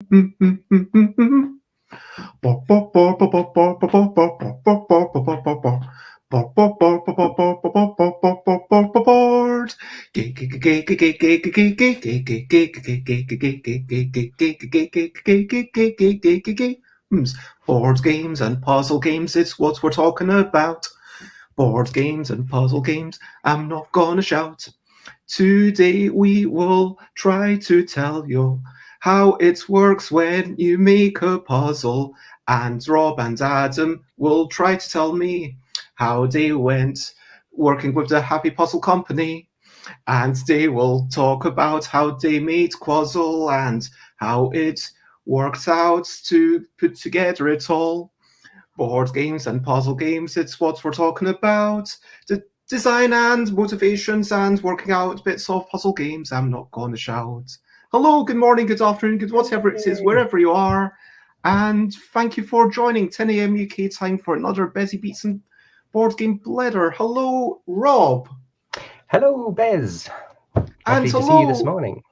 Board games and puzzle games, it's what we're talking about. Board games and puzzle games, I'm not gonna shout. Today we will try to tell you how it works when you make a puzzle, and Rob and Adam will try to tell me how they went working with the Happy Puzzle Company, and they will talk about how they made Quazzle and how it worked out to put together it all. Board games and puzzle games, it's what we're talking about. The design and motivations and working out bits of puzzle games, I'm not going to shout. Hello, good morning, good afternoon, good whatever it is, wherever you are. And thank you for joining 10 a.m. UK time for another Busy Beats and Board Game Bladder. Hello, Rob. Hello, Bez. Lovely to see you this morning.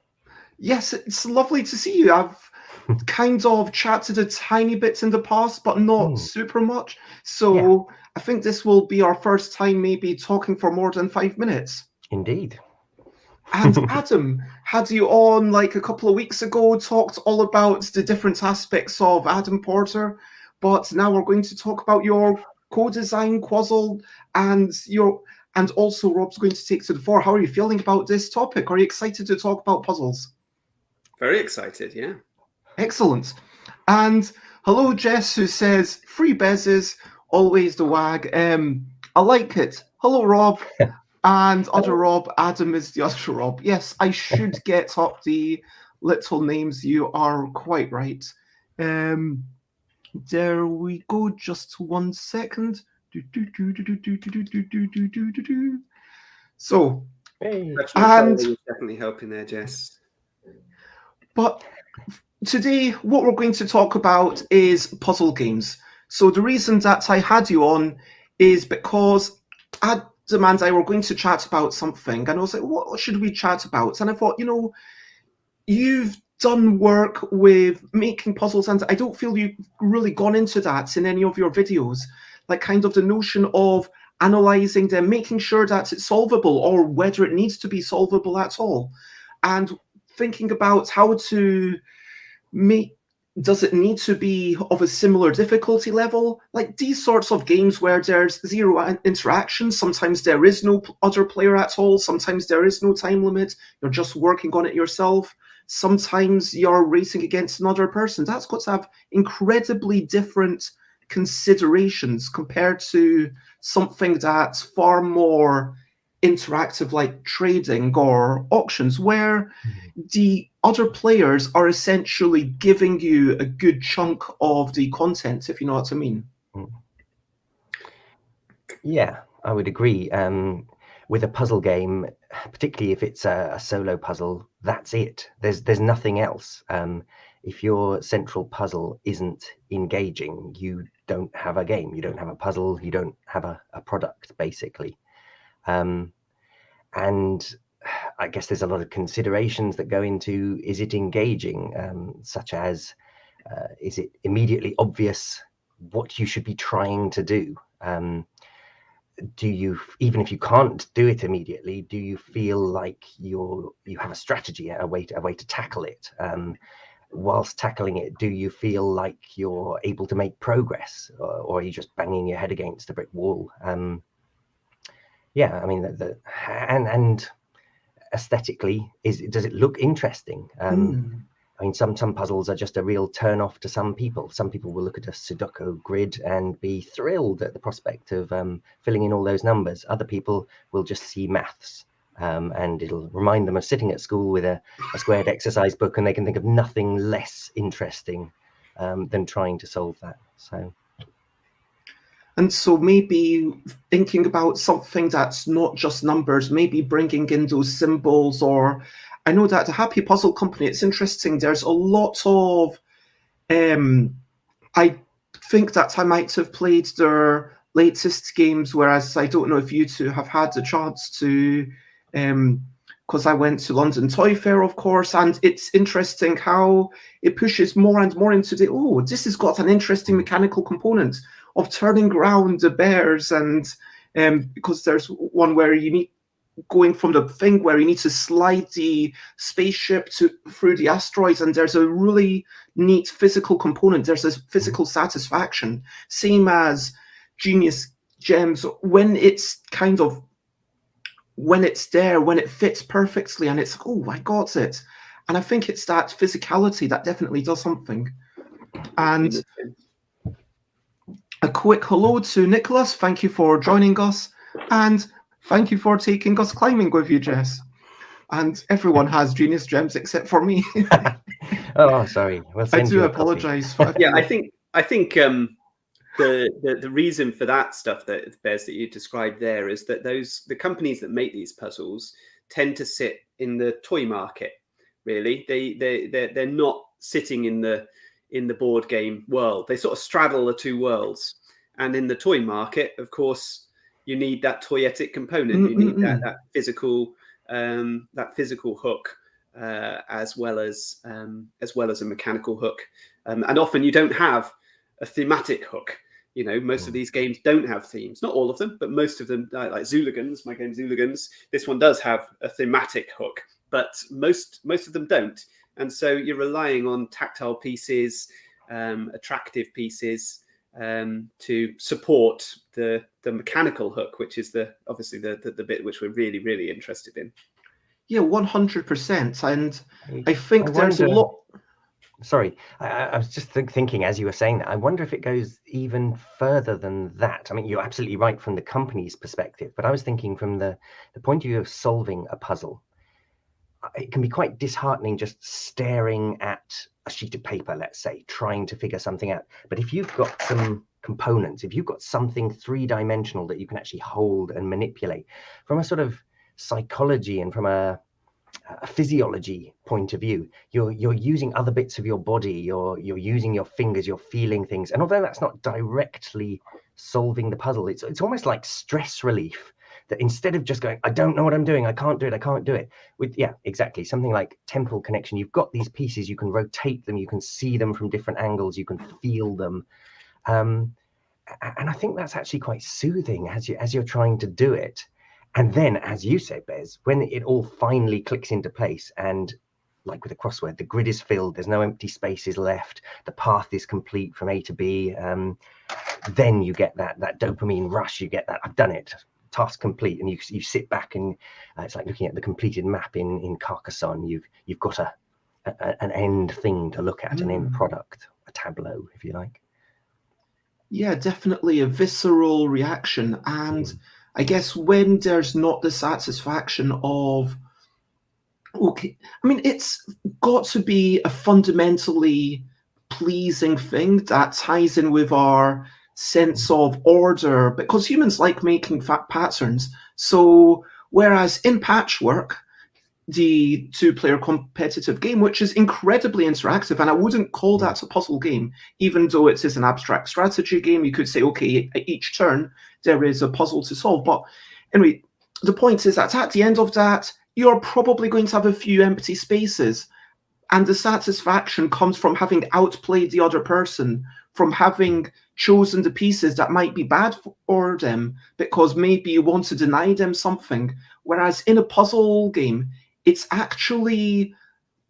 Yes, it's lovely to see you. I've kind of chatted a tiny bit in the past, but not super much. So I think this will be our first time maybe talking for more than 5 minutes. Indeed. And Adam had you on like a couple of weeks ago, talked all about the different aspects of Adam Porter, but now we're going to talk about your co-design Quazzle and also Rob's going to take to the fore. How are you feeling about this topic? Are you excited to talk about puzzles? Very excited, yeah. Excellent. And hello, Jess, who says, free Bezes, always the wag. I like it. Hello, Rob. And other Rob, Adam is the other Rob. Yes, I should get up the little names. You are quite right. There we go. Just 1 second. So, and definitely helping there, Jess. But today, what we're going to talk about is puzzle games. So the reason that I had you on is because Adam and I were going to chat about something, and I was like, what should we chat about? And I thought, you've done work with making puzzles, and I don't feel you've really gone into that in any of your videos, like kind of the notion of analyzing them, making sure that it's solvable or whether it needs to be solvable at all, and thinking about how to does it need to be of a similar difficulty level? Like these sorts of games where there's zero interaction, sometimes there is no other player at all, sometimes there is no time limit, you're just working on it yourself, sometimes you're racing against another person. That's got to have incredibly different considerations compared to something that's far more interactive like trading or auctions, where the other players are essentially giving you a good chunk of the content, if you know what I mean. Yeah, I would agree. With a puzzle game, particularly if it's a solo puzzle, that's it. There's nothing else. If your central puzzle isn't engaging, you don't have a game, you don't have a puzzle, you don't have a product, basically. And I guess there's a lot of considerations that go into, is it engaging, such as, is it immediately obvious what you should be trying to do? Do you, even if you can't do it immediately, do you feel like you have a strategy, a way to tackle it? Whilst tackling it, do you feel like you're able to make progress, or are you just banging your head against a brick wall? Yeah, I mean, and aesthetically, does it look interesting? I mean, some puzzles are just a real turn off to some people. Some people will look at a Sudoku grid and be thrilled at the prospect of filling in all those numbers. Other people will just see maths, and it'll remind them of sitting at school with a squared exercise book, and they can think of nothing less interesting than trying to solve that. And so maybe thinking about something that's not just numbers, maybe bringing in those symbols, or I know that the Happy Puzzle Company, it's interesting, there's a lot of, I think that I might have played their latest games, whereas I don't know if you two have had the chance to because I went to London Toy Fair, of course, and it's interesting how it pushes more and more into this has got an interesting mechanical component of turning around the bears, and because there's one where you need going from the thing where you need to slide the spaceship through the asteroids, and there's a really neat physical component. There's a physical satisfaction, same as Genius Gems, when it's there, when it fits perfectly, and it's I got it. And I think it's that physicality that definitely does something. And a quick hello to Nicholas. Thank you for joining us, and thank you for taking us climbing with you, Jess. And everyone has Genius Gems except for me. Oh, sorry. We'll I send do you a apologize. Yeah, I think the reason for that stuff that Bez that you described there is that the companies that make these puzzles tend to sit in the toy market. Really, they're not sitting in the board game world. They sort of straddle the two worlds. And in the toy market, of course, you need that toyetic component. You need that physical hook, as well as a mechanical hook. And often you don't have a thematic hook. Most of these games don't have themes. Not all of them, but most of them, like Zooligans, my game Zooligans, this one does have a thematic hook, but most of them don't. And so you're relying on tactile pieces, attractive pieces, to support the mechanical hook, which is obviously the bit which we're really, really interested in. Yeah, 100%. And I think there's a lot. Sorry, I was just thinking as you were saying that, I wonder if it goes even further than that. I mean, you're absolutely right from the company's perspective, but I was thinking from the point of view of solving a puzzle. It can be quite disheartening just staring at a sheet of paper, let's say, trying to figure something out. But if you've got some components, if you've got something three-dimensional that you can actually hold and manipulate, from a sort of psychology and from a physiology point of view, you're using other bits of your body, you're using your fingers, you're feeling things, and although that's not directly solving the puzzle, it's almost like stress relief, that instead of just going, I don't know what I'm doing, I can't do it with exactly something like temporal connection. You've got these pieces, you can rotate them, you can see them from different angles, you can feel them, and I think that's actually quite soothing as you're trying to do it. And then, as you said, Bez, when it all finally clicks into place, and like with a crossword, the grid is filled, there's no empty spaces left, the path is complete from A to B, then you get that dopamine rush, you get that, I've done it, task complete, and you sit back and it's like looking at the completed map in Carcassonne. You've got an end thing to look at, an end product, a tableau, if you like. Yeah, definitely a visceral reaction. And I guess when there's not the satisfaction of, okay, I mean, it's got to be a fundamentally pleasing thing that ties in with our sense of order, because humans like making fat patterns. So whereas in Patchwork, the two-player competitive game, which is incredibly interactive, and I wouldn't call that a puzzle game, even though it is an abstract strategy game. You could say, okay, at each turn there is a puzzle to solve. But anyway, the point is that at the end of that, you're probably going to have a few empty spaces, and the satisfaction comes from having outplayed the other person, from having chosen the pieces that might be bad for them because maybe you want to deny them something. Whereas in a puzzle game, it's actually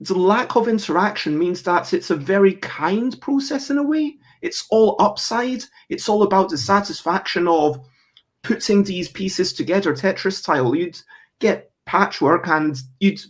the lack of interaction means that it's a very kind process in a way. It's all upside. It's all about the satisfaction of putting these pieces together, Tetris style. You'd get Patchwork and you'd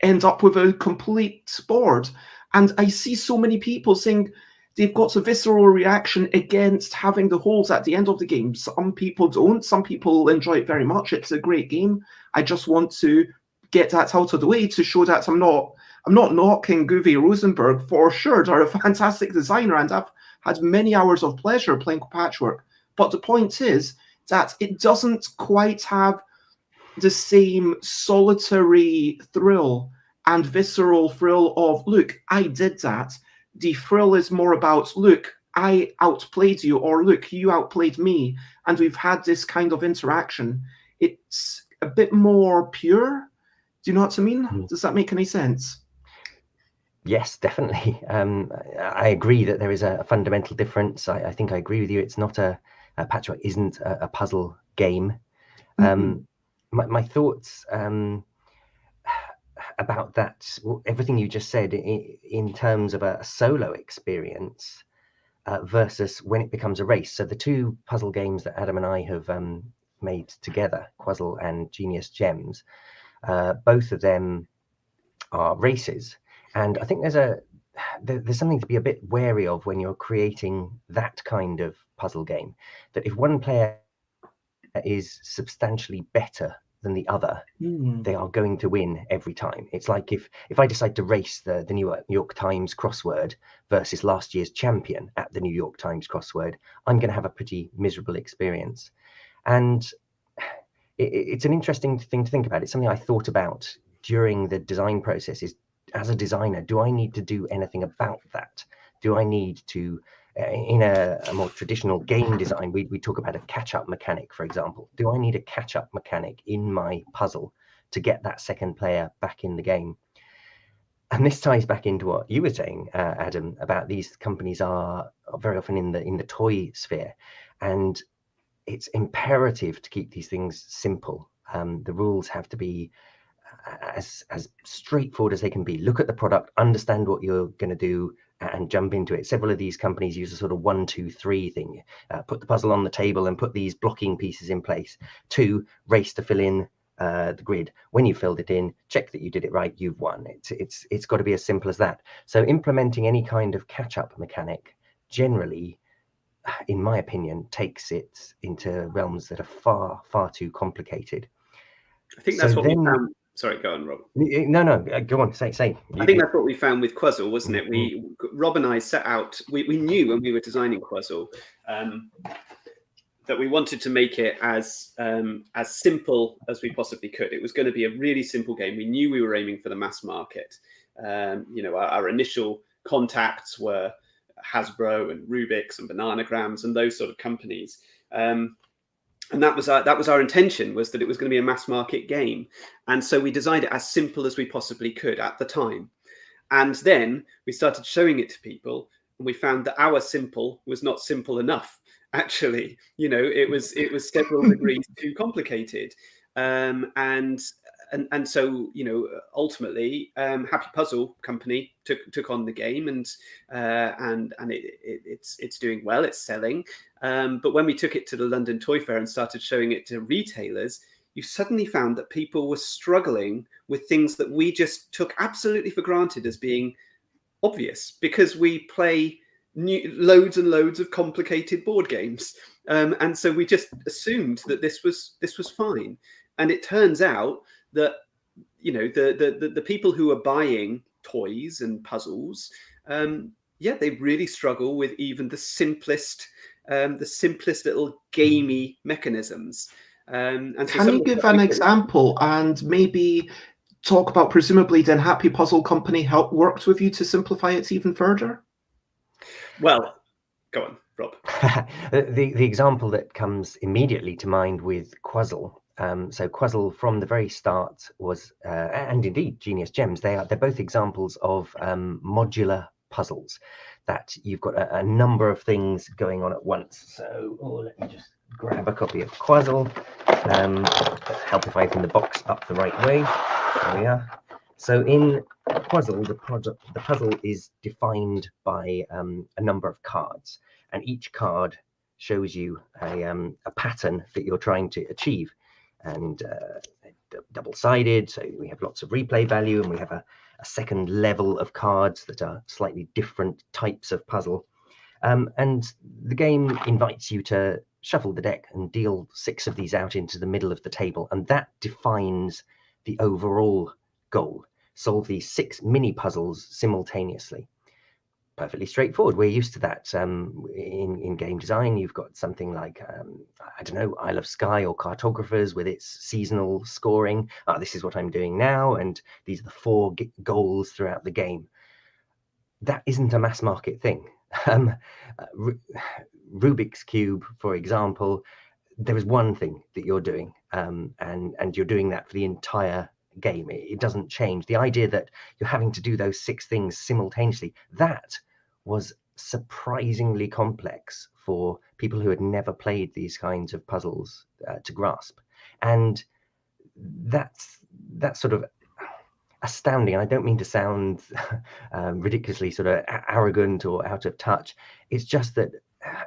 end up with a complete board. And I see so many people saying they've got a visceral reaction against having the holes at the end of the game. Some people don't. Some people enjoy it very much. It's a great game. I just want to get that out of the way to show that I'm not knocking Uwe Rosenberg. For sure, they're a fantastic designer, and I've had many hours of pleasure playing Patchwork. But the point is that it doesn't quite have the same solitary thrill and visceral thrill of, look, I did that. The thrill is more about, look, I outplayed you, or look, you outplayed me, and we've had this kind of interaction. It's a bit more pure. Do you know what I mean? Mm. Does that make any sense? Yes, definitely. I agree that there is a fundamental difference. I think I agree with you. It's not Patchwork isn't a puzzle game. Mhm. My thoughts about that, everything you just said in terms of a solo experience versus when it becomes a race. So the two puzzle games that Adam and I have made together, Quazzle and Genius Gems, both of them are races. And I think there's something to be a bit wary of when you're creating that kind of puzzle game, that if one player is substantially better than the other, Mm. they are going to win every time. It's like if I decide to race the New York Times crossword versus last year's champion at the New York Times crossword, I'm going to have a pretty miserable experience. And it's an interesting thing to think about. It's something I thought about during the design process. Is, as a designer, do I need to do anything about that? Do I need to, in a more traditional game design, we talk about a catch-up mechanic, for example. Do I need a catch-up mechanic in my puzzle to get that second player back in the game? And this ties back into what you were saying, Adam, about these companies are very often in the toy sphere, and it's imperative to keep these things simple. The rules have to be as straightforward as they can be. Look at the product, understand what you're going to do, and jump into it. Several of these companies use a sort of 1, 2, 3 thing. Put the puzzle on the table and put these blocking pieces in place. 2, race to fill in the grid. When you filled it in, check that you did it right, you've won. It's got to be as simple as that. So implementing any kind of catch-up mechanic generally, in my opinion, takes it into realms that are far too complicated. I think So that's what we then, found. Sorry, go on, Rob. no, go on, say. I think that's what we found with Quazzle, wasn't it? Mm. Rob and I set out. We knew when we were designing Quazzle that we wanted to make it as simple as we possibly could. It was going to be a really simple game. We knew we were aiming for the mass market. Our initial contacts were Hasbro and Rubik's and Bananagrams and those sort of companies. And that was our intention, was that it was going to be a mass market game. And so we designed it as simple as we possibly could at the time. And then we started showing it to people, and we found that our simple was not simple enough. Actually, it was several degrees too complicated. And so, ultimately, Happy Puzzle Company took on the game, and it's doing well. It's selling. But when we took it to the London Toy Fair and started showing it to retailers, you suddenly found that people were struggling with things that we just took absolutely for granted as being obvious, because we play loads and loads of complicated board games, and so we just assumed that this was fine. And it turns out that the people who are buying toys and puzzles, they really struggle with even the simplest little gamey mechanisms. And so Can you give an example and maybe talk about, presumably then Happy Puzzle Company worked with you to simplify it even further? Well, go on, Rob. The example that comes immediately to mind with Quazzle. So Quazzle from the very start was, and indeed Genius Gems, they're both examples of modular puzzles, that you've got a number of things going on at once. So let me just grab a copy of Quazzle. Help if I open the box up the right way. There we are. So in Quazzle, the puzzle is defined by a number of cards, and each card shows you a pattern that you're trying to achieve. And double-sided, so we have lots of replay value, and we have a second level of cards that are slightly different types of puzzle. And the game invites you to shuffle the deck and deal 6 of these out into the middle of the table, and that defines the overall goal. Solve these 6 mini puzzles simultaneously. Perfectly straightforward. We're used to that in game design. You've got something like, I don't know, Isle of Skye or Cartographers with its seasonal scoring. This is what I'm doing now, and these are the 4 goals throughout the game. That isn't a mass market thing. Rubik's Cube, for example, there is one thing that you're doing, and you're doing that for the entire game. It doesn't change. The idea that you're having to do those 6 things simultaneously, that was surprisingly complex for people who had never played these kinds of puzzles to grasp. And that's sort of astounding. And I don't mean to sound ridiculously sort of arrogant or out of touch. It's just that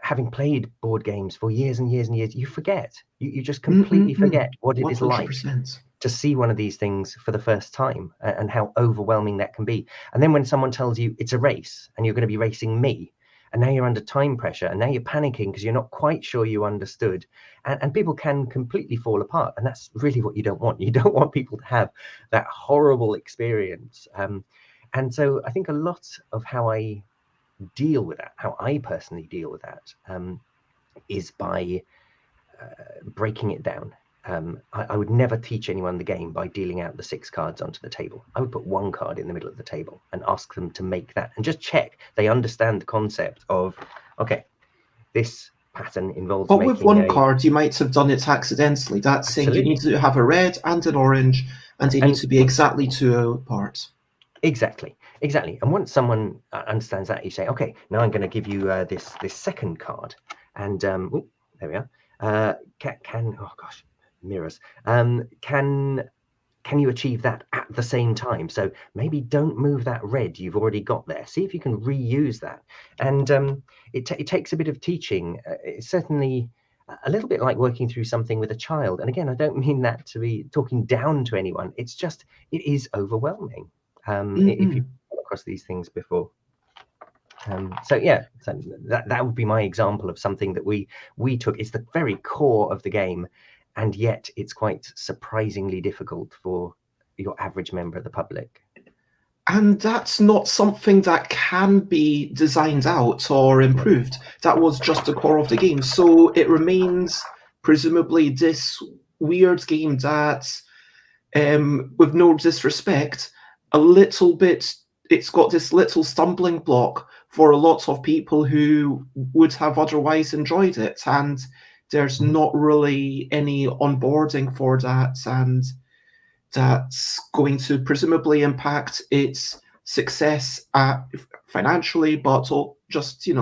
having played board games for years and years and years, you forget. You just completely forget what it is like 100%. to see one of these things for the first time, and how overwhelming that can be. And then when someone tells you it's a race and you're going to be racing me, and now you're under time pressure, and now you're panicking because you're not quite sure you understood, and people can completely fall apart. And that's really what you don't want. You don't want people to have that horrible experience. And so I think a lot of how I deal with that, how I personally deal with that, is by breaking it down. I would never teach anyone the game by dealing out the 6 cards onto the table. I would put 1 card in the middle of the table and ask them to make that, and just check they understand the concept of, okay, this pattern involves But making with 1 card, you might have done it accidentally. That's saying you need to have a red and an orange, and they need to be exactly 2 apart. Exactly. And once someone understands that, you say, okay, now I'm going to give you this second card, and there we are. Oh gosh, mirrors. Can you achieve that at the same time? So maybe don't move that red you've already got there. See if you can reuse that. And it takes a bit of teaching. It's certainly a little bit like working through something with a child. And again, I don't mean that to be talking down to anyone. It's just, it is overwhelming if you've come across these things before. So that would be my example of something that we took. It's the very core of the game, and yet it's quite surprisingly difficult for your average member of the public. And that's not something that can be designed out or improved. That was just the core of the game. So it remains presumably this weird game that, with no disrespect, a little bit, it's got this little stumbling block for a lot of people who would have otherwise enjoyed it. And there's not really any onboarding for that. And that's going to presumably impact its success financially, but just, in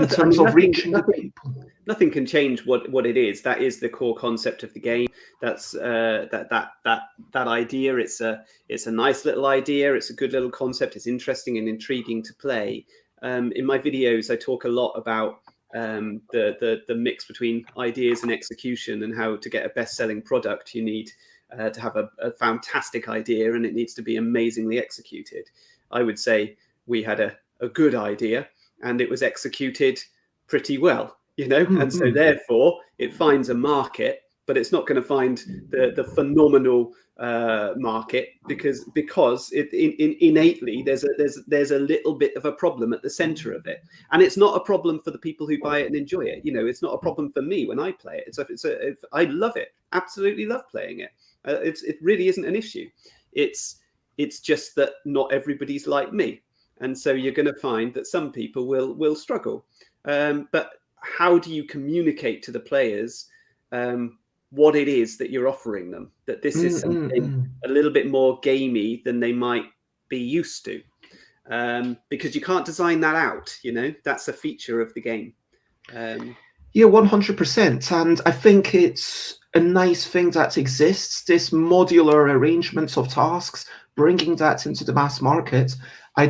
terms of reaching the people. Nothing can change what it is. That is the core concept of the game. That's that idea. It's a nice little idea. It's a good little concept. It's interesting and intriguing to play. In my videos, I talk a lot about the mix between ideas and execution, and how to get a best-selling product. You need to have a fantastic idea, and it needs to be amazingly executed. I would say we had a good idea, and it was executed pretty well. And so therefore it finds a market, but it's not going to find the phenomenal market because innately there's a little bit of a problem at the center of it, and it's not a problem for the people who buy it and enjoy it. It's not a problem for me when I play it. I love it, absolutely love playing it. It really isn't an issue. It's just that not everybody's like me, and so you're going to find that some people will struggle. But how do you communicate to the players what it is that you're offering them? That this is something a little bit more gamey than they might be used to, because you can't design that out. That's a feature of the game. Yeah, 100%. And I think it's a nice thing that exists, this modular arrangement of tasks, bringing that into the mass market. I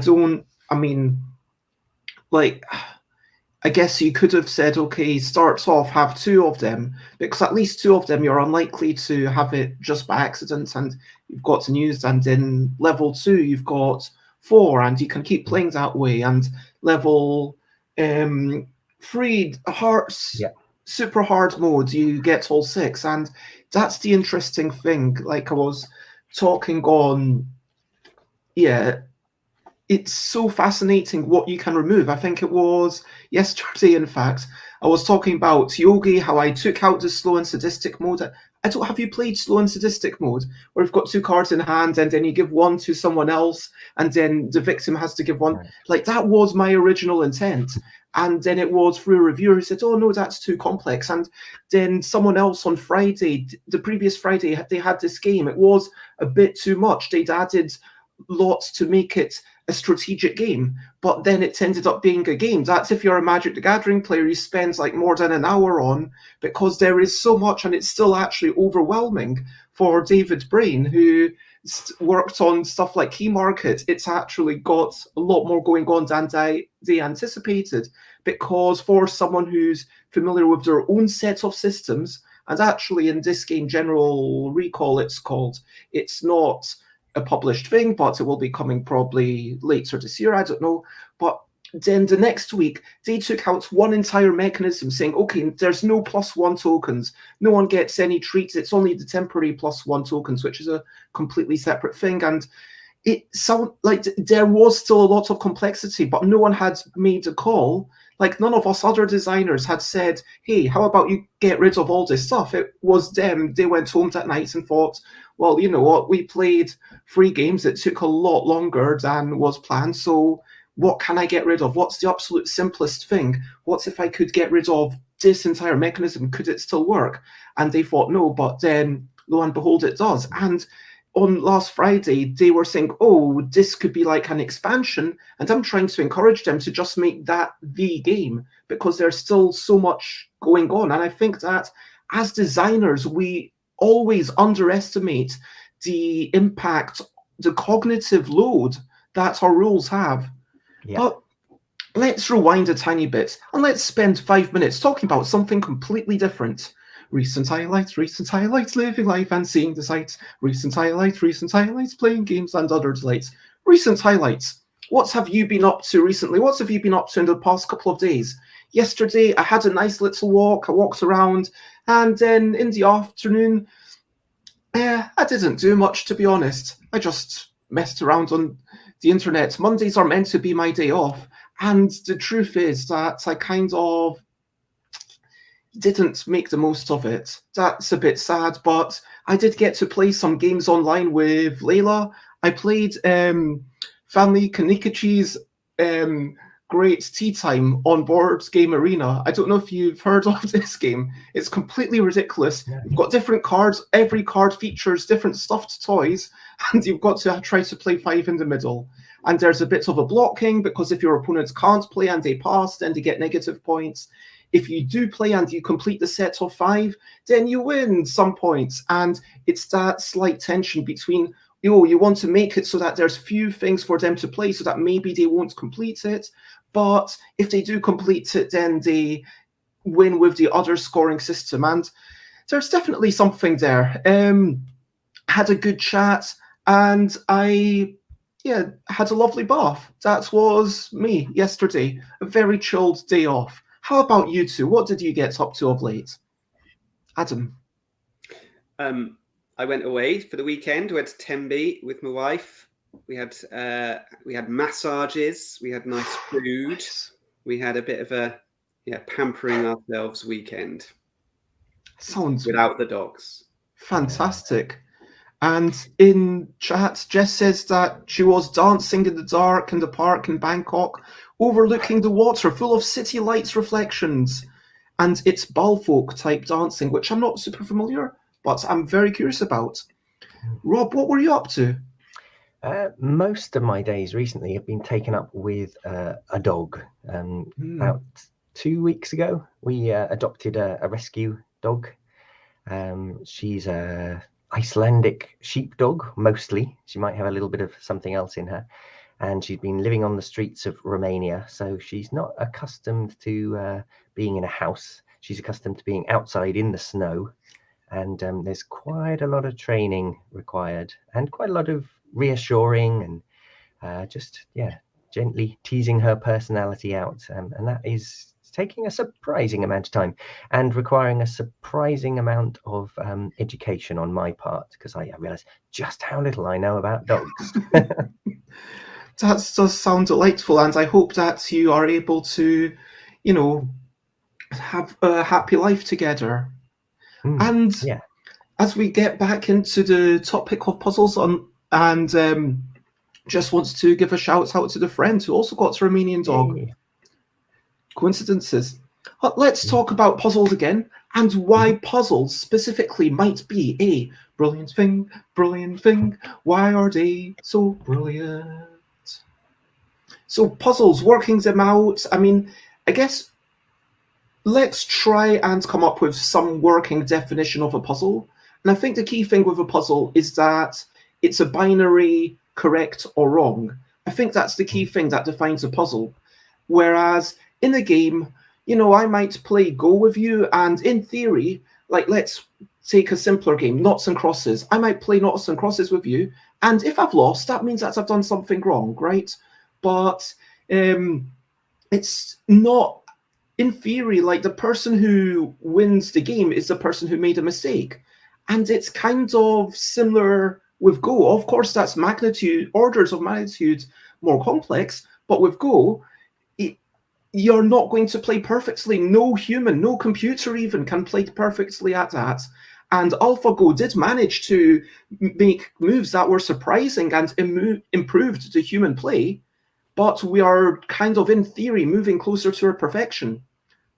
guess you could have said, okay, starts off, have 2 of them, because at least 2 of them, you're unlikely to have it just by accident, and you've got to use, and in level 2, you've got 4, and you can keep playing that way, and level 3, super hard mode, you get all 6, and that's the interesting thing. Like I was talking on, it's so fascinating what you can remove. I think it was yesterday, in fact, I was talking about Yogi, how I took out the slow and sadistic mode. I don't have you played slow and sadistic mode, where you've got 2 cards in hand and then you give one to someone else and then the victim has to give one. Right. Like, that was my original intent. And then it was through a reviewer who said, oh no, that's too complex. And then someone else on Friday, the previous Friday, they had this game. It was a bit too much. They'd added lots to make it a strategic game, but then it ended up being a game. That's if you're a Magic the Gathering player, you spend like more than an hour on, because there is so much and it's still actually overwhelming. For David Brain, who worked on stuff like Key Market, it's actually got a lot more going on than they anticipated, because for someone who's familiar with their own set of systems, and actually in this game, General Recall it's called, it's not a published thing, but it will be coming probably later this year, I don't know. But then the next week, they took out one entire mechanism saying, okay, there's no +1 tokens. No one gets any treats. It's only the temporary +1 tokens, which is a completely separate thing. And it sounded like there was still a lot of complexity, but no one had made a call. Like, none of us other designers had said, hey, how about you get rid of all this stuff? It was them. They went home that night and thought, well, you know what? We played 3 games. It took a lot longer than was planned. So what can I get rid of? What's the absolute simplest thing? What if I could get rid of this entire mechanism? Could it still work? And they thought no, but then lo and behold, it does. And on last Friday, they were saying, oh, this could be like an expansion. And I'm trying to encourage them to just make that the game, because there's still so much going on. And I think that as designers, we always underestimate the impact, the cognitive load that our rules have. Yeah. But let's rewind a tiny bit and let's spend 5 minutes talking about something completely different. Recent highlights, living life and seeing the sights. Recent highlights, playing games and other delights. Recent highlights. What have you been up to recently? What have you been up to in the past couple of days? Yesterday, I had a nice little walk. I walked around, and then in the afternoon, I didn't do much, to be honest. I just messed around on the internet. Mondays are meant to be my day off, and the truth is that I kind of didn't make the most of it. That's a bit sad, but I did get to play some games online with Layla. I played Family Kanikichi's Great Tea Time on Board Game Arena. I don't know if you've heard of this game. It's completely ridiculous. Yeah. You've got different cards. Every card features different stuffed toys, and you've got to try to play 5 in the middle. And there's a bit of a blocking, because if your opponents can't play and they pass, then they get negative points. If you do play and you complete the set of 5, then you win some points. And it's that slight tension between, you want to make it so that there's few things for them to play, so that maybe they won't complete it. But if they do complete it, then they win with the other scoring system. And there's definitely something there. Had a good chat, and I had a lovely bath. That was me yesterday. A very chilled day off. How about you two? What did you get up to of late? Adam? I went away for the weekend. Went to Tenby with my wife. We had massages. We had nice food. We had a bit of a pampering ourselves weekend. Sounds without the dogs. Fantastic. And in chat, Jess says that she was dancing in the dark in the park in Bangkok, overlooking the water full of city lights reflections. And it's Balfolk type dancing, which I'm not super familiar, but I'm very curious about. Rob, what were you up to? Most of my days recently have been taken up with a dog. About 2 weeks ago, we adopted a rescue dog. She's a Icelandic sheepdog, mostly. She might have a little bit of something else in her. And she's been living on the streets of Romania. So she's not accustomed to being in a house. She's accustomed to being outside in the snow. And there's quite a lot of training required and quite a lot of reassuring and gently teasing her personality out. And that is taking a surprising amount of time and requiring a surprising amount of education on my part, because I realize just how little I know about dogs. That does sound delightful, and I hope that you are able to, have a happy life together. And as we get back into the topic of puzzles and just wants to give a shout out to the friend who also got a Romanian dog. Yay. Coincidences. Let's talk about puzzles again and why puzzles specifically might be a brilliant thing. Brilliant thing. Why are they so brilliant? So puzzles, working them out. I mean, I guess let's try and come up with some working definition of a puzzle. And I think the key thing with a puzzle is that it's a binary correct or wrong. I think that's the key thing that defines a puzzle. Whereas in a game, you know, I might play Go with you, and in theory, like let's take a simpler game, Noughts and Crosses. I might play Noughts and Crosses with you, and if I've lost, that means that I've done something wrong, right? But it's not, in theory, like the person who wins the game is the person who made a mistake. And it's kind of similar with Go. Of course, that's orders of magnitude more complex, but with Go, you're not going to play perfectly. No human, no computer even can play perfectly at that. And AlphaGo did manage to make moves that were surprising and improved the human play, but we are kind of, in theory, moving closer to perfection.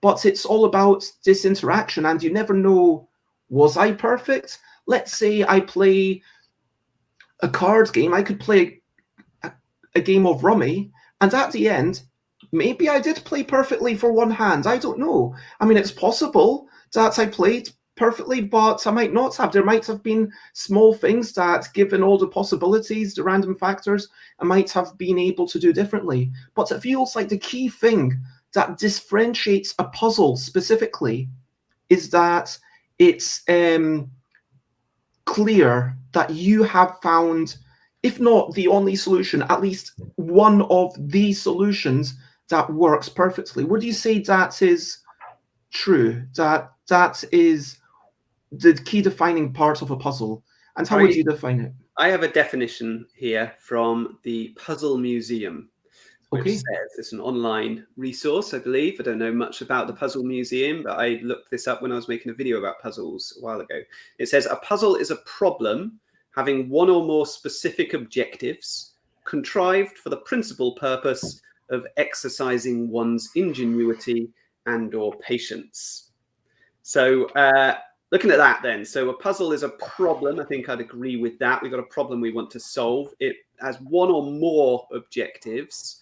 But it's all about this interaction, and you never know, was I perfect? Let's say I play a card game. I could play a game of Rummy, and at the end, maybe I did play perfectly for one hand. I don't know. I mean, it's possible that I played perfectly, but I might not have. There might have been small things that, given all the possibilities, the random factors, I might have been able to do differently. But it feels like the key thing that differentiates a puzzle specifically is that it's clear that you have found, if not the only solution, at least one of the solutions that works perfectly. Would you say that is true? That is the key defining part of a puzzle? And how would you define it? I have a definition here from the Puzzle Museum, which says it's an online resource, I believe. I don't know much about the Puzzle Museum, but I looked this up when I was making a video about puzzles a while ago. It says a puzzle is a problem having one or more specific objectives contrived for the principal purpose of exercising one's ingenuity and or patience. So looking at that then, so a puzzle is a problem. I think I'd agree with that. We've got a problem we want to solve. It has one or more objectives.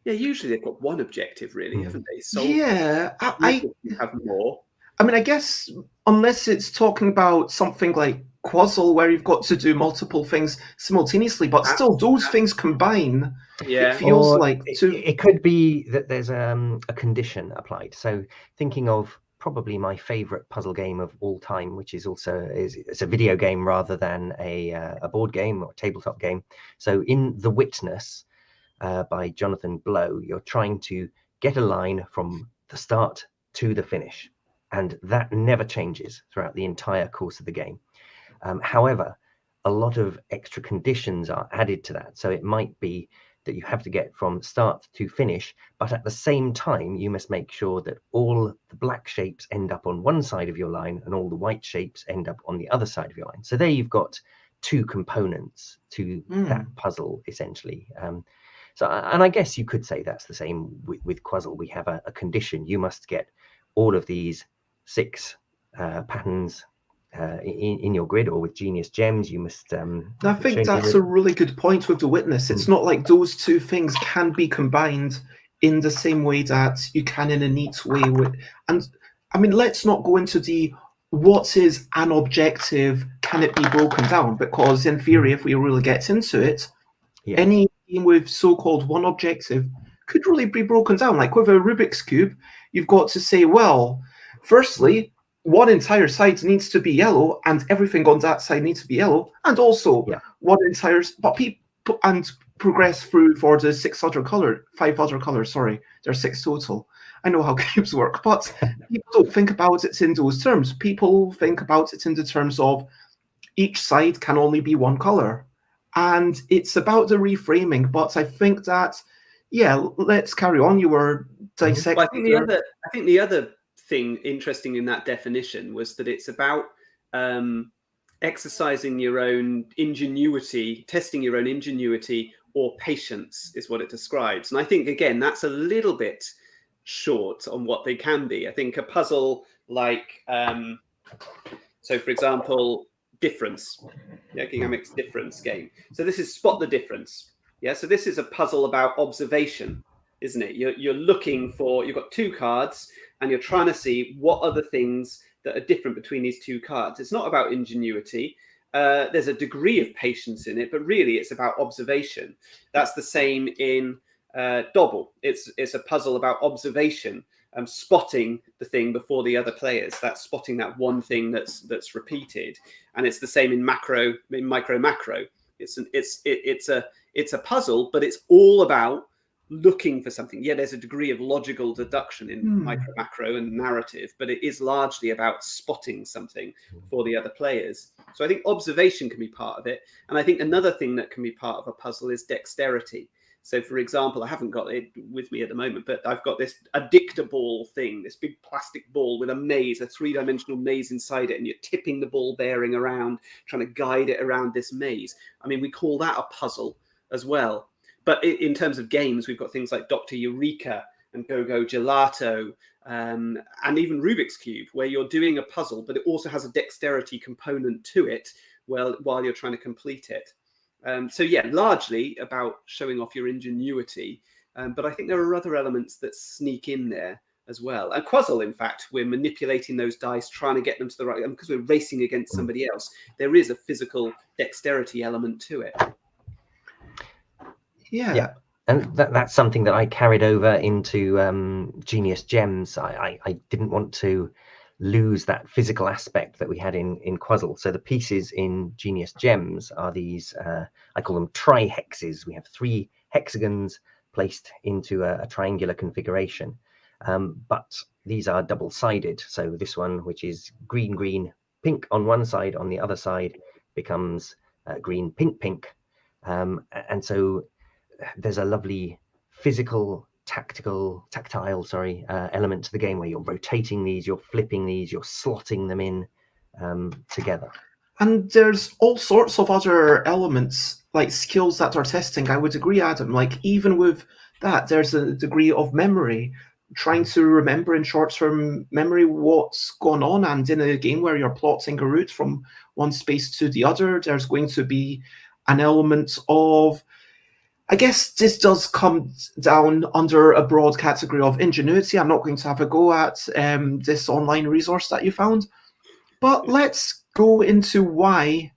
Usually they've got one objective, really, haven't they? I have more. I mean, I guess unless it's talking about something like Quazzle, where you've got to do multiple things simultaneously, but still those things combine. Yeah, it feels Or like it could be that there's a condition applied. So thinking of probably my favorite puzzle game of all time, which is also it's a video game rather than a board game or tabletop game. So in The Witness by Jonathan Blow, you're trying to get a line from the start to the finish, and that never changes throughout the entire course of the game. However, a lot of extra conditions are added to that. So it might be that you have to get from start to finish, but at the same time, you must make sure that all the black shapes end up on one side of your line and all the white shapes end up on the other side of your line. So there you've got two components to that puzzle, essentially. And I guess you could say that's the same with Quazzle. We have a condition. You must get all of these 6 patterns in your grid, or with Genius Gems you must I think that's a really good point with The Witness. It's not like those two things can be combined in the same way that you can in a neat way and I mean, let's not go into the what is an objective, can it be broken down, because in theory, if we really get into it, any game with so-called one objective could really be broken down. Like with a Rubik's Cube, you've got to say, well, firstly, one entire side needs to be yellow and everything on that side needs to be yellow, and also one entire, but people, and progress through for the 5 other colors, sorry, there's 6 total. I know how games work, but people don't think about it in those terms. People think about it in the terms of each side can only be one color, and it's about the reframing. But I think that, let's carry on. You were dissecting. Well, I think the other thing interesting in that definition was that it's about exercising your own ingenuity, testing your own ingenuity or patience is what it describes. And I think, again, that's a little bit short on what they can be. I think a puzzle like, so for example, difference, Gigamek's difference game. So this is spot the difference. Yeah, so this is a puzzle about observation, isn't it? You're looking for, you've got two cards and you're trying to see what are the things that are different between these two cards. It's not about ingenuity. There's a degree of patience in it, but really it's about observation. That's the same in Dobble. It's a puzzle about observation, spotting the thing before the other players. That's spotting that one thing that's repeated. And it's the same in Micro Macro. It's a puzzle, but it's all about looking for something. Yeah, there's a degree of logical deduction in Micro Macro and narrative, but it is largely about spotting something for the other players. So I think observation can be part of it. And I think another thing that can be part of a puzzle is dexterity. So for example, I haven't got it with me at the moment, but I've got this Addicta-Ball thing, this big plastic ball with a maze, a three-dimensional maze inside it, and you're tipping the ball bearing around, trying to guide it around this maze. I mean, we call that a puzzle as well. But in terms of games, we've got things like Dr. Eureka and Go-Go Gelato, and even Rubik's Cube, where you're doing a puzzle, but it also has a dexterity component to it while you're trying to complete it. So yeah, largely about showing off your ingenuity. But I think there are other elements that sneak in there as well. And Quazzle, in fact, we're manipulating those dice, trying to get them to the right, because we're racing against somebody else. There is a physical dexterity element to it. Yeah, and that's something that I carried over into Genius Gems. I didn't want to lose that physical aspect that we had in Quazzle. So the pieces in Genius Gems are these, I call them trihexes. We have 3 hexagons placed into a triangular configuration, but these are double-sided. So this one, which is green, green, pink on one side, on the other side becomes green, pink, pink. And so there's a lovely physical, tactile element to the game where you're rotating these, you're flipping these, you're slotting them in together. And there's all sorts of other elements, like skills that are testing. I would agree, Adam. Like, even with that, there's a degree of memory, trying to remember in short-term memory what's gone on. And in a game where you're plotting a route from one space to the other, there's going to be an element of, I guess this does come down under a broad category of ingenuity. I'm not going to have a go at this online resource that you found, but let's go into why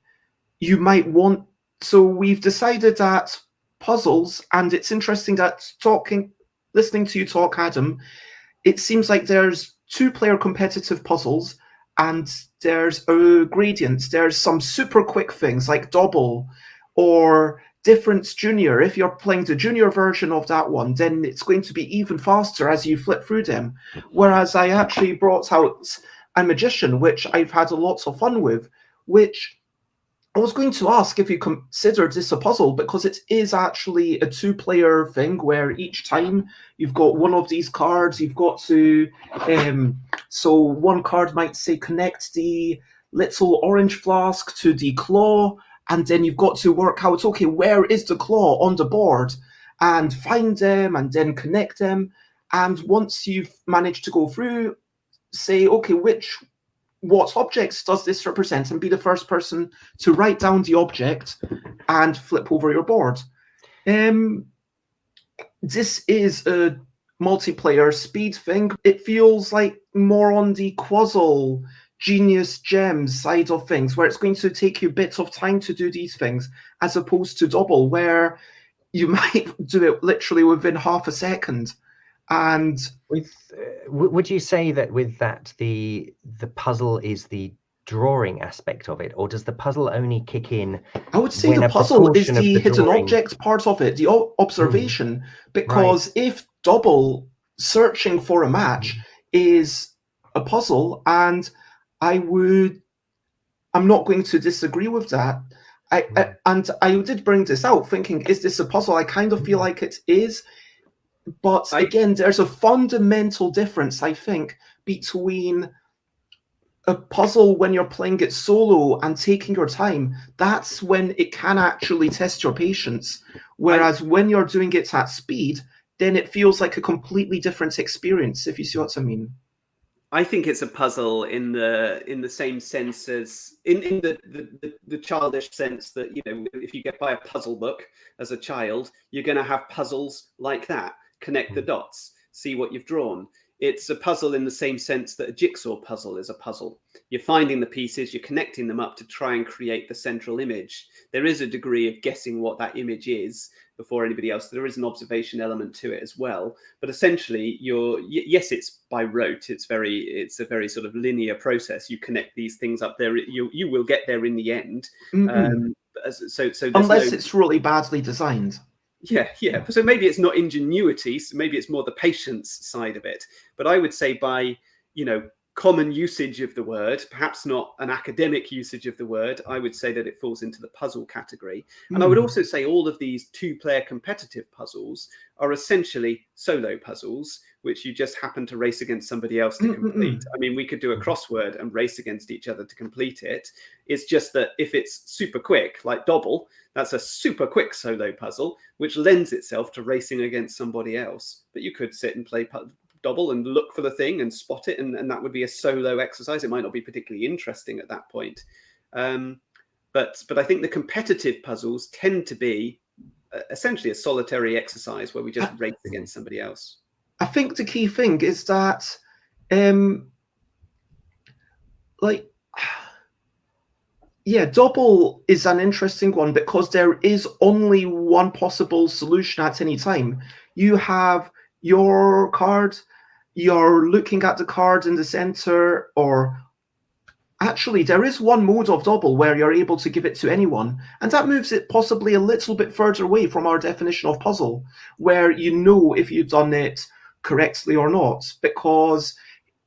you might want. So we've decided that puzzles, and it's interesting that listening to you talk, Adam, it seems like there's 2-player competitive puzzles and there's a gradient. There's some super quick things like Dobble or Difference Junior. If you're playing the junior version of that one, then it's going to be even faster as you flip through them. Whereas I actually brought out a Magician, which I've had a lot of fun with, which I was going to ask if you considered this a puzzle, because it is actually a 2-player thing where each time you've got one of these cards, you've got to, so one card might say connect the little orange flask to the claw, and then you've got to work out, okay, where is the claw on the board, and find them and then connect them. And once you've managed to go through, say, okay, what objects does this represent, and be the first person to write down the object and flip over your board. This is a multiplayer speed thing. It feels like more on the Quazzle Genius Gems side of things, where it's going to take you bits of time to do these things, as opposed to Dobble, where you might do it literally within half a second. And would you say that with that the puzzle is the drawing aspect of it, or does the puzzle only kick in? I would say the puzzle is the hidden object part of it, the observation, because if Dobble, searching for a match, is a puzzle, and I'm not going to disagree with that. And I did bring this out thinking, is this a puzzle? I kind of feel like it is. But again, there's a fundamental difference, I think, between a puzzle when you're playing it solo and taking your time, that's when it can actually test your patience. Whereas when you're doing it at speed, then it feels like a completely different experience, if you see what I mean. I think it's a puzzle in the same sense as in the childish sense that, you know, if you get by a puzzle book as a child, you're going to have puzzles like that. Connect the dots, see what you've drawn. It's a puzzle in the same sense that a jigsaw puzzle is a puzzle. You're finding the pieces, you're connecting them up to try and create the central image. There is a degree of guessing what that image is before anybody else. There is an observation element to it as well. But essentially, yes, it's by rote. It's a very sort of linear process. You connect these things up there. You will get there in the end. So unless it's really badly designed. Yeah. So maybe it's not ingenuity. So maybe it's more the patience side of it. But I would say by, you know, common usage of the word, perhaps not an academic usage of the word, I would say that it falls into the puzzle category. And I would also say all of these two-player competitive puzzles are essentially solo puzzles, which you just happen to race against somebody else to complete. I mean, we could do a crossword and race against each other to complete it. It's just that if it's super quick, like Dobble, that's a super quick solo puzzle, which lends itself to racing against somebody else. But you could sit and play Dobble and look for the thing and spot it, and that would be a solo exercise. It might not be particularly interesting at that point. But I think the competitive puzzles tend to be essentially a solitary exercise where we just race against somebody else. I think the key thing is that, Dobble is an interesting one because there is only one possible solution at any time. You have your card, you're looking at the card in the center, or actually there is one mode of Dobble where you're able to give it to anyone, and that moves it possibly a little bit further away from our definition of puzzle, where you know if you've done it correctly or not, because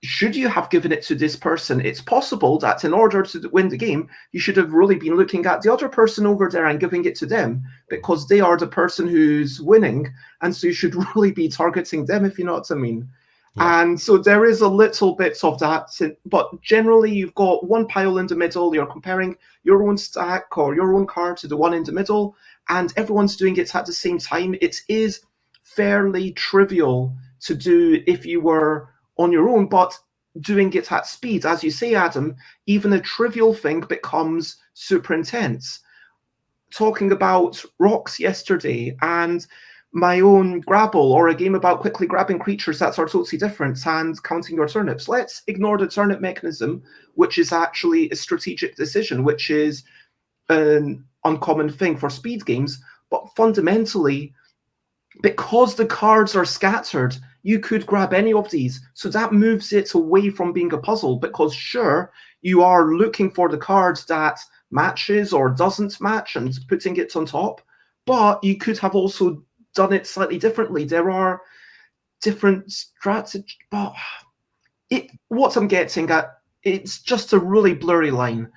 should you have given it to this person, it's possible that in order to win the game, you should have really been looking at the other person over there and giving it to them, because they are the person who's winning, and so you should really be targeting them, if you know what I mean. Yeah. And so there is a little bit of that, but generally you've got one pile in the middle, you're comparing your own stack or your own card to the one in the middle, and everyone's doing it at the same time. It is fairly trivial to do if you were on your own, but doing it at speed, as you say, Adam, even a trivial thing becomes super intense. Talking about rocks yesterday and my own Grabble, or a game about quickly grabbing creatures that are totally different, and counting your turnips. Let's ignore the turnip mechanism, which is actually a strategic decision, which is an uncommon thing for speed games. But fundamentally, because the cards are scattered, you could grab any of these. So that moves it away from being a puzzle, because sure, you are looking for the card that matches or doesn't match and putting it on top, but you could have also done it slightly differently. There are different strategies, but what I'm getting at, it's just a really blurry line.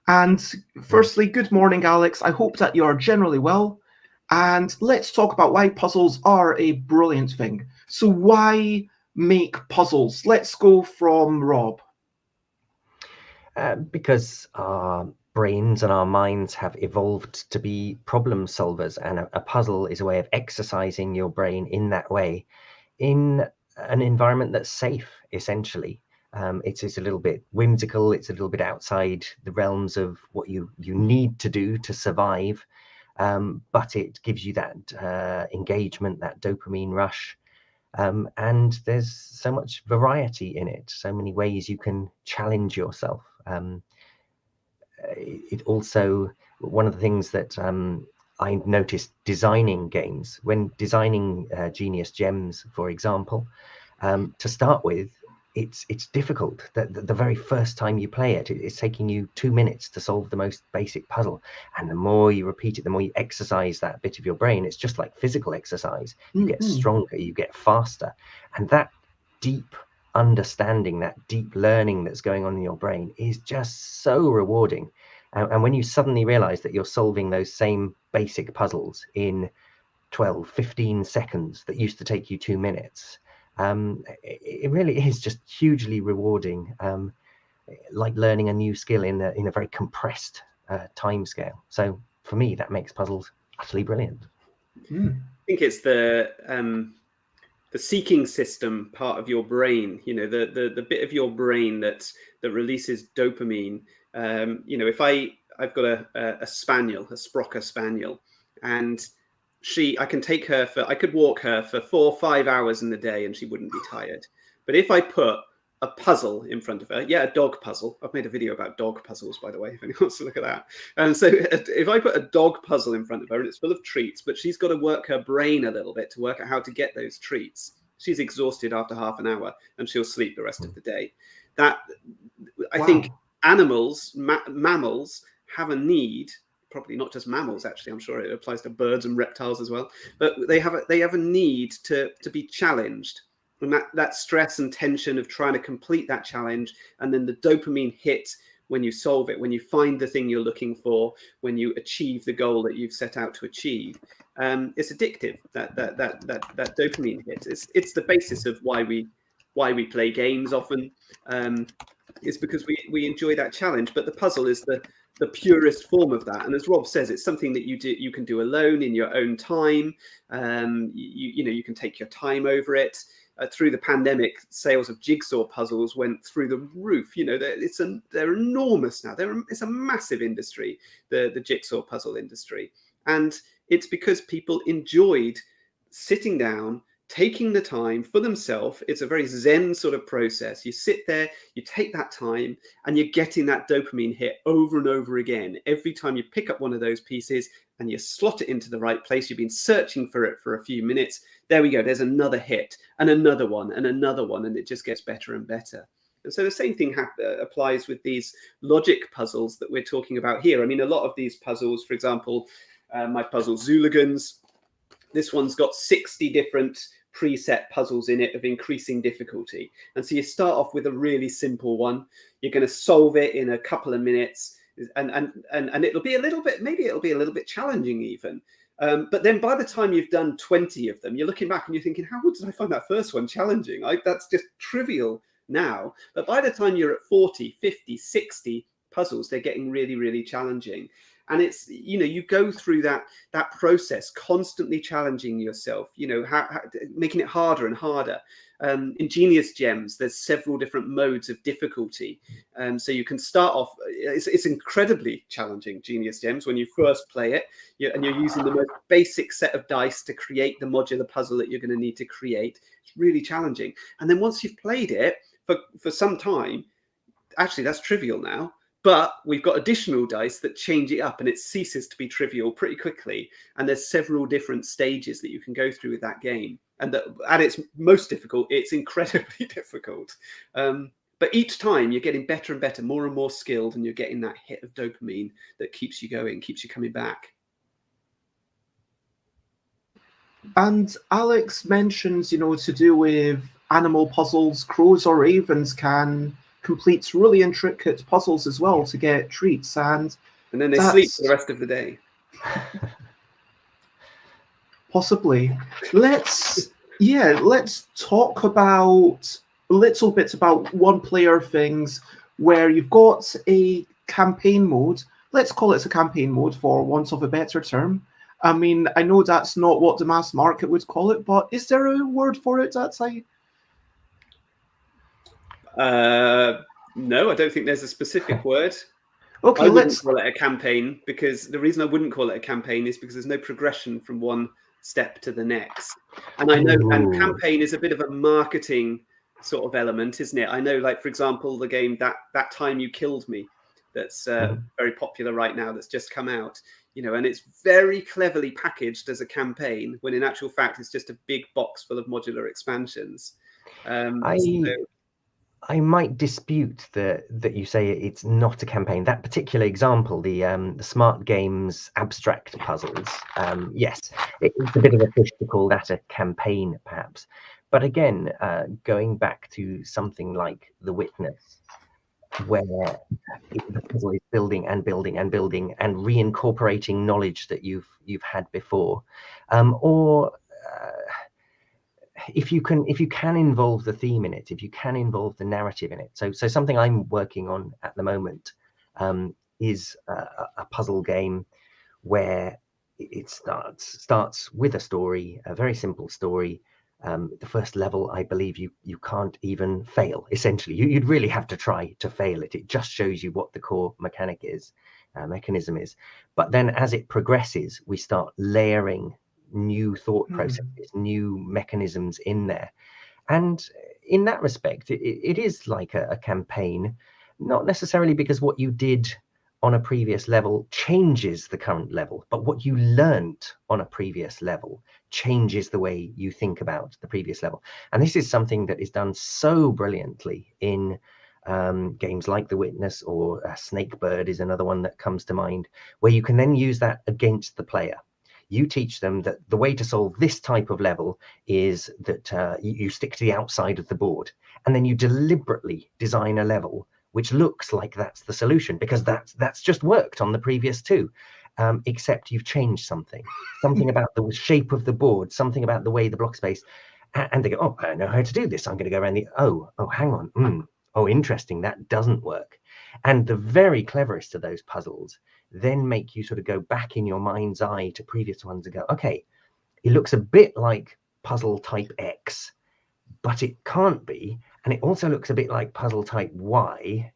And firstly, good morning, Alex. I hope that you are generally well. And let's talk about why puzzles are a brilliant thing. So why make puzzles? Let's go from Rob. Because our brains and our minds have evolved to be problem solvers, and a puzzle is a way of exercising your brain in that way, in an environment that's safe, essentially. It's a little bit whimsical, it's a little bit outside the realms of what you need to do to survive, but it gives you that engagement, that dopamine rush. And there's so much variety in it, so many ways you can challenge yourself. It also, one of the things that I noticed designing games, when designing Genius Gems, for example, to start with, it's difficult. The very first time you play it, it's taking you 2 minutes to solve the most basic puzzle. And the more you repeat it, the more you exercise that bit of your brain. It's just like physical exercise. You get stronger, you get faster. And that deep understanding, that deep learning that's going on in your brain is just so rewarding. And when you suddenly realize that you're solving those same basic puzzles in 12, 15 seconds that used to take you 2 minutes, It really is just hugely rewarding, like learning a new skill in a very compressed time scale. So for me, that makes puzzles utterly brilliant. I think it's the seeking system part of your brain, the bit of your brain that releases dopamine. If I've got a spaniel, a Sprocker spaniel, and I could walk her for 4 or 5 hours in the day and she wouldn't be tired. But if I put a puzzle in front of her, a dog puzzle. I've made a video about dog puzzles, by the way, if anyone wants to look at that. And so if I put a dog puzzle in front of her and it's full of treats, but she's got to work her brain a little bit to work out how to get those treats, she's exhausted after half an hour and she'll sleep the rest of the day. I think mammals have a need, probably not just mammals, actually, I'm sure it applies to birds and reptiles as well, but they have a need to be challenged. And that stress and tension of trying to complete that challenge, and then the dopamine hit when you solve it, when you find the thing you're looking for, when you achieve the goal that you've set out to achieve, it's addictive. That dopamine hit. It's the basis of why we play games often. It's because we enjoy that challenge. But the puzzle is the purest form of that. And as Rob says, it's something that you can do alone in your own time. You can take your time over it. Through the pandemic, sales of jigsaw puzzles went through the roof. They're enormous now. It's a massive industry, the jigsaw puzzle industry, and it's because people enjoyed sitting down, taking the time for themselves. It's a very Zen sort of process. You sit there, you take that time, and you're getting that dopamine hit over and over again. Every time you pick up one of those pieces and you slot it into the right place, you've been searching for it for a few minutes. There we go. There's another hit and another one and another one, and it just gets better and better. And so the same thing applies with these logic puzzles that we're talking about here. I mean, a lot of these puzzles, for example, my puzzle Zooligans, this one's got 60 different preset puzzles in it of increasing difficulty. And so you start off with a really simple one. You're going to solve it in a couple of minutes, and it'll be a little bit challenging even. But then by the time you've done 20 of them, you're looking back and you're thinking, how did I find that first one challenging? That's just trivial now. But by the time you're at 40, 50, 60 puzzles, they're getting really, really challenging. And it's, you go through that process, constantly challenging yourself, making it harder and harder. In Genius Gems, there's several different modes of difficulty. So you can start off, it's incredibly challenging, Genius Gems, when you first play it, and you're using the most basic set of dice to create the modular puzzle that you're going to need to create. It's really challenging. And then once you've played it for some time, actually that's trivial now. But we've got additional dice that change it up, and it ceases to be trivial pretty quickly. And there's several different stages that you can go through with that game. And at its most difficult, it's incredibly difficult. But each time you're getting better and better, more and more skilled, and you're getting that hit of dopamine that keeps you going, keeps you coming back. And Alex mentions, to do with animal puzzles, crows or ravens can complete really intricate puzzles as well to get treats, and then they sleep for the rest of the day. Possibly. Let's talk about a little bit about one-player things where you've got a campaign mode. Let's call it a campaign mode for want of a better term. I mean, I know that's not what the mass market would call it, but is there a word for it outside? No, I don't think there's a specific word. Okay, I wouldn't call it a campaign, because the reason I wouldn't call it a campaign is because there's no progression from one step to the next. And I know, and campaign is a bit of a marketing sort of element, isn't it? I know, like, for example, the game that Time You Killed Me, that's very popular right now, that's just come out, and it's very cleverly packaged as a campaign, when in actual fact it's just a big box full of modular expansions. I might dispute that you say it's not a campaign. That particular example, the Smart Games abstract puzzles, yes, it's a bit of a fish to call that a campaign, perhaps. But again, going back to something like The Witness, where the puzzle is building and building and building and reincorporating knowledge that you've had before, or if you can involve the theme in it, if you can involve the narrative in it. So something I'm working on at the moment is a puzzle game where it starts with a story, a very simple story. The first level, I believe you can't even fail. Essentially, you'd really have to try to fail it. It just shows you what the core mechanism is. But then as it progresses, we start layering new thought processes, new mechanisms in there. And in that respect, it is like a campaign, not necessarily because what you did on a previous level changes the current level, but what you learned on a previous level changes the way you think about the previous level. And this is something that is done so brilliantly in games like The Witness, or Snakebird is another one that comes to mind, where you can then use that against the player. You teach them that the way to solve this type of level is that you stick to the outside of the board, and then you deliberately design a level which looks like that's the solution, because that's just worked on the previous two, except you've changed something about the shape of the board, something about the way the block space, and they go, oh, I know how to do this. I'm going to go around oh, hang on. Oh, interesting. That doesn't work. And the very cleverest of those puzzles then make you sort of go back in your mind's eye to previous ones and go, okay, it looks a bit like puzzle type X, but it can't be. And it also looks a bit like puzzle type Y.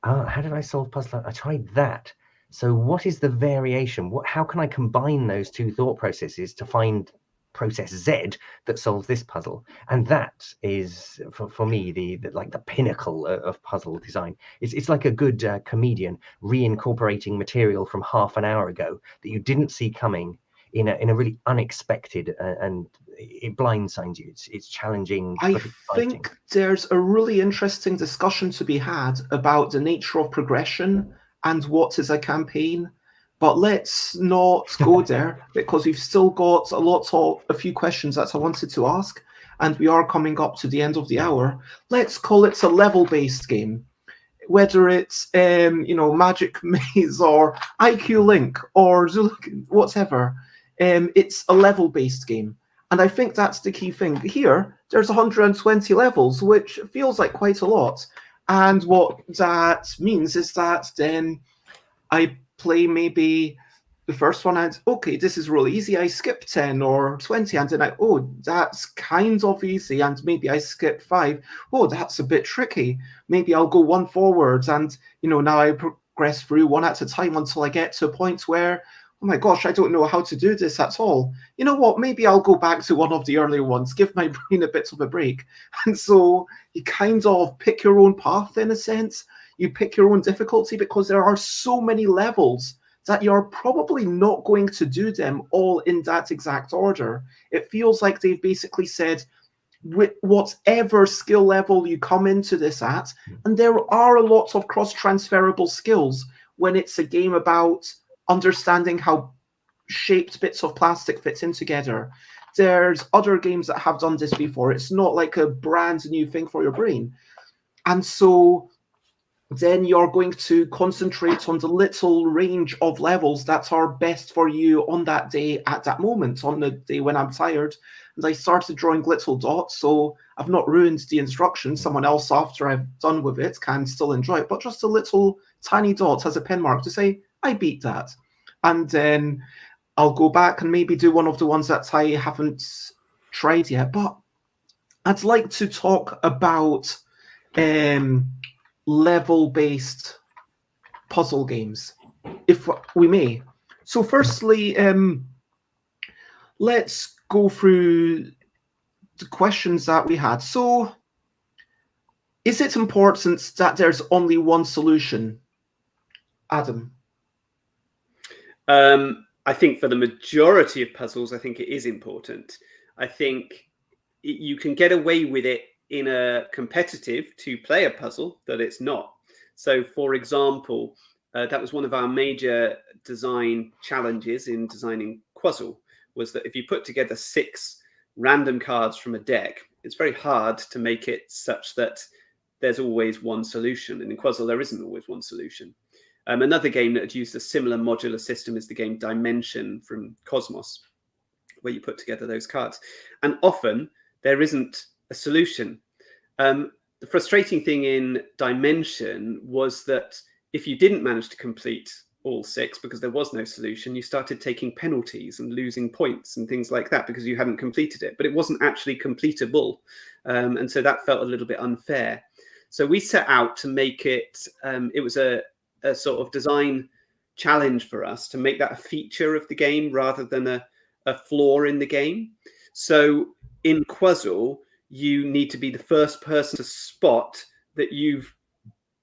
How did I solve puzzle? I tried that. So what is the variation? How can I combine those two thought processes to find process Z that solves this puzzle? And that is for me the pinnacle of puzzle design. It's like a good comedian reincorporating material from half an hour ago that you didn't see coming in a really unexpected and it blindsides you. It's challenging. I think there's a really interesting discussion to be had about the nature of progression and what is a campaign. But let's not go there, because we've still got a few questions that I wanted to ask, and we are coming up to the end of the hour. Let's call it a level-based game, whether it's Magic Maze or IQ Link or whatever. It's a level-based game. And I think that's the key thing. Here, there's 120 levels, which feels like quite a lot. And what that means is that then I play maybe the first one and, okay, this is really easy. I skip 10 or 20, and then that's kind of easy. And maybe I skip 5. Oh, that's a bit tricky. Maybe I'll go one forward, and, now I progress through one at a time until I get to a point where, oh my gosh, I don't know how to do this at all. You know what? Maybe I'll go back to one of the earlier ones, give my brain a bit of a break. And so you kind of pick your own path in a sense. You pick your own difficulty, because there are so many levels that you're probably not going to do them all in that exact order. It feels like they've basically said, with whatever skill level you come into this at, and there are a lot of cross-transferable skills when it's a game about understanding how shaped bits of plastic fit in together. There's other games that have done this before. It's not like a brand new thing for your brain. And so then you're going to concentrate on the little range of levels that are best for you on that day, at that moment, on the day when I'm tired. And I started drawing little dots, so I've not ruined the instructions. Someone else, after I've done with it, can still enjoy it, but just a little tiny dot as a pen mark to say, I beat that. And then I'll go back and maybe do one of the ones that I haven't tried yet. But I'd like to talk about level-based puzzle games, if we may. So firstly, let's go through the questions that we had. So is it important that there's only one solution? Adam? I think for the majority of puzzles, I think it is important. I think you can get away with it in a competitive two-player puzzle that it's not. So, for example, that was one of our major design challenges in designing Quazzle, was that if you put together 6 random cards from a deck, it's very hard to make it such that there's always one solution. And in Quazzle, there isn't always one solution. Another game that had used a similar modular system is the game Dimension from Cosmos, where you put together those cards. And often there isn't a solution. The frustrating thing in Dimension was that if you didn't manage to complete all 6 because there was no solution, you started taking penalties and losing points and things like that because you hadn't completed it, but it wasn't actually completable. And so that felt a little bit unfair. So we set out to make it, it was a sort of design challenge for us to make that a feature of the game rather than a flaw in the game. So in Quazzle, you need to be the first person to spot that you've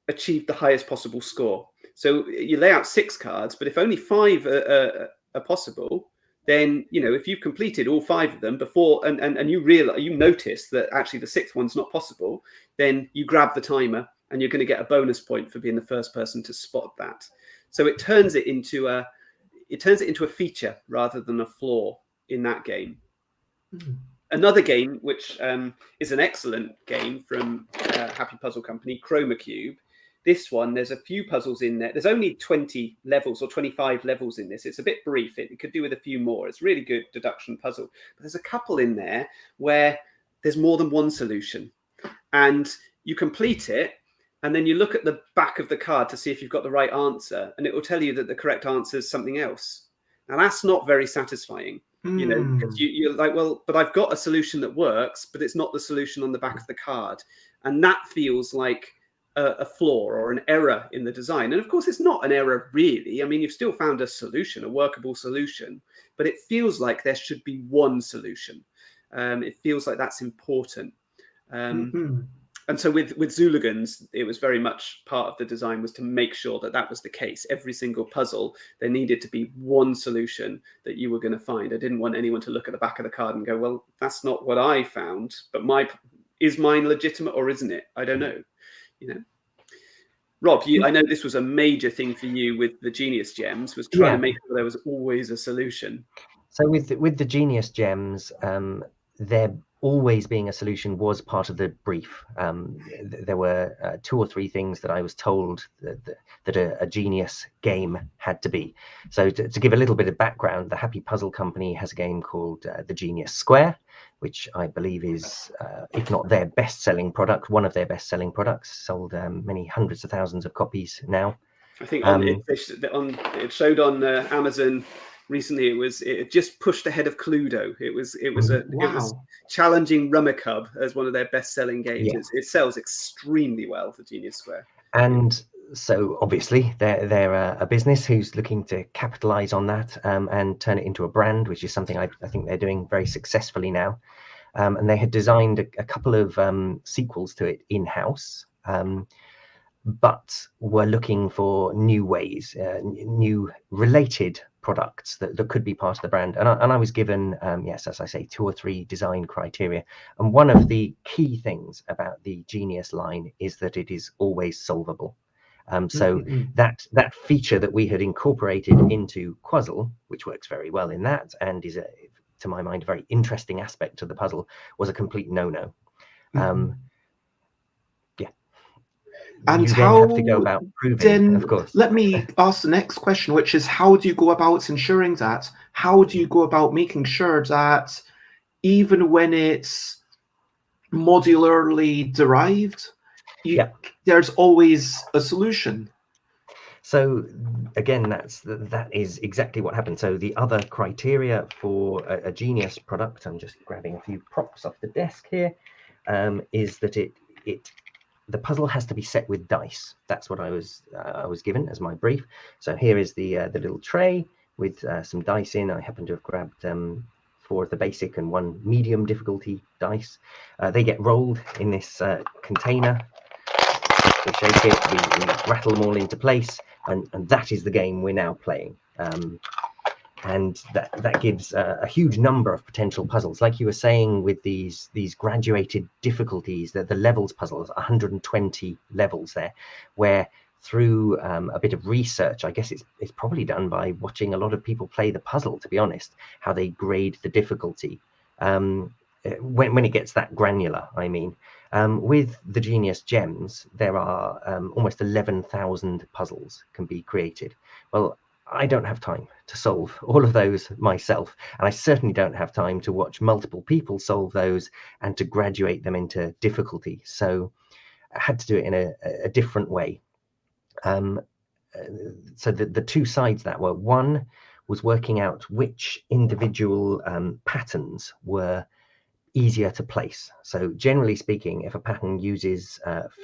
achieved the highest possible score. So you lay out 6 cards, but if only 5 are possible, then, you know, if you've completed all 5 of them before, and you notice that actually the 6th one's not possible, then you grab the timer and you're going to get a bonus point for being the first person to spot that. So it turns it into a feature rather than a flaw in that game. Mm-hmm. Another game, which is an excellent game from Happy Puzzle Company, Chroma Cube. This one, there's a few puzzles in there. There's only 20 levels or 25 levels in this. It's a bit brief. It could do with a few more. It's a really good deduction puzzle. But there's a couple in there where there's more than one solution. And you complete it, and then you look at the back of the card to see if you've got the right answer, and it will tell you that the correct answer is something else. Now, that's not very satisfying. You know, because you're like, well, but I've got a solution that works, but it's not the solution on the back of the card. And that feels like a flaw or an error in the design. And of course, it's not an error, really. I mean, you've still found a solution, a workable solution, but it feels like there should be one solution. It feels like that's important. And so with Zooligans, it was very much part of the design was to make sure that that was the case. Every single puzzle, there needed to be one solution that you were going to find. I didn't want anyone to look at the back of the card and go, well, that's not what I found, but is mine legitimate or isn't it? I don't know. You know, Rob, I know this was a major thing for you with the Genius Gems, was trying to make sure there was always a solution. So with the Genius Gems, there always being a solution was part of the brief. There were 2 or 3 things that I was told that a Genius game had to be. So to give a little bit of background, the Happy Puzzle Company has a game called the Genius Square, which I believe is, if not their best-selling product, one of their best-selling products, sold many hundreds of thousands of copies now. I think it showed on Amazon recently. It just pushed ahead of Cluedo. It was challenging Rummikub as one of their best-selling games. Yeah. It sells extremely well for Genius Square. And so obviously they're a business who's looking to capitalize on that and turn it into a brand, which is something I think they're doing very successfully now. And they had designed a couple of sequels to it in-house, but were looking for new ways, new related products that could be part of the brand. And I was given, yes, as I say, 2 or 3 design criteria. And one of the key things about the Genius line is that it is always solvable. So that feature that we had incorporated into Quazzle, which works very well in that and is, to my mind, a very interesting aspect of the puzzle, was a complete no-no. And you how then have to go about proving, of course. Let me ask the next question, which is, how do you go about ensuring that? How do you go about making sure that even when it's modularly derived, there's always a solution? So again, that is exactly what happened. So the other criteria for a Genius product, I'm just grabbing a few props off the desk here, is that the puzzle has to be set with dice. That's what I was given as my brief. So here is the little tray with some dice in. I happen to have grabbed 4 of the basic and 1 medium difficulty dice. They get rolled in this container. We shake it, we rattle them all into place, and that is the game we're now playing. And that gives a huge number of potential puzzles. Like you were saying, with these graduated difficulties, the levels puzzles, 120 levels there, where through a bit of research, I guess it's probably done by watching a lot of people play the puzzle, to be honest, how they grade the difficulty. When it gets that granular, I mean. With the Genius Gems, there are almost 11,000 puzzles can be created. Well, I don't have time to solve all of those myself, and I certainly don't have time to watch multiple people solve those and to graduate them into difficulty. So I had to do it in a different way. So the two sides that were, one was working out which individual patterns were easier to place. So generally speaking, if a pattern uses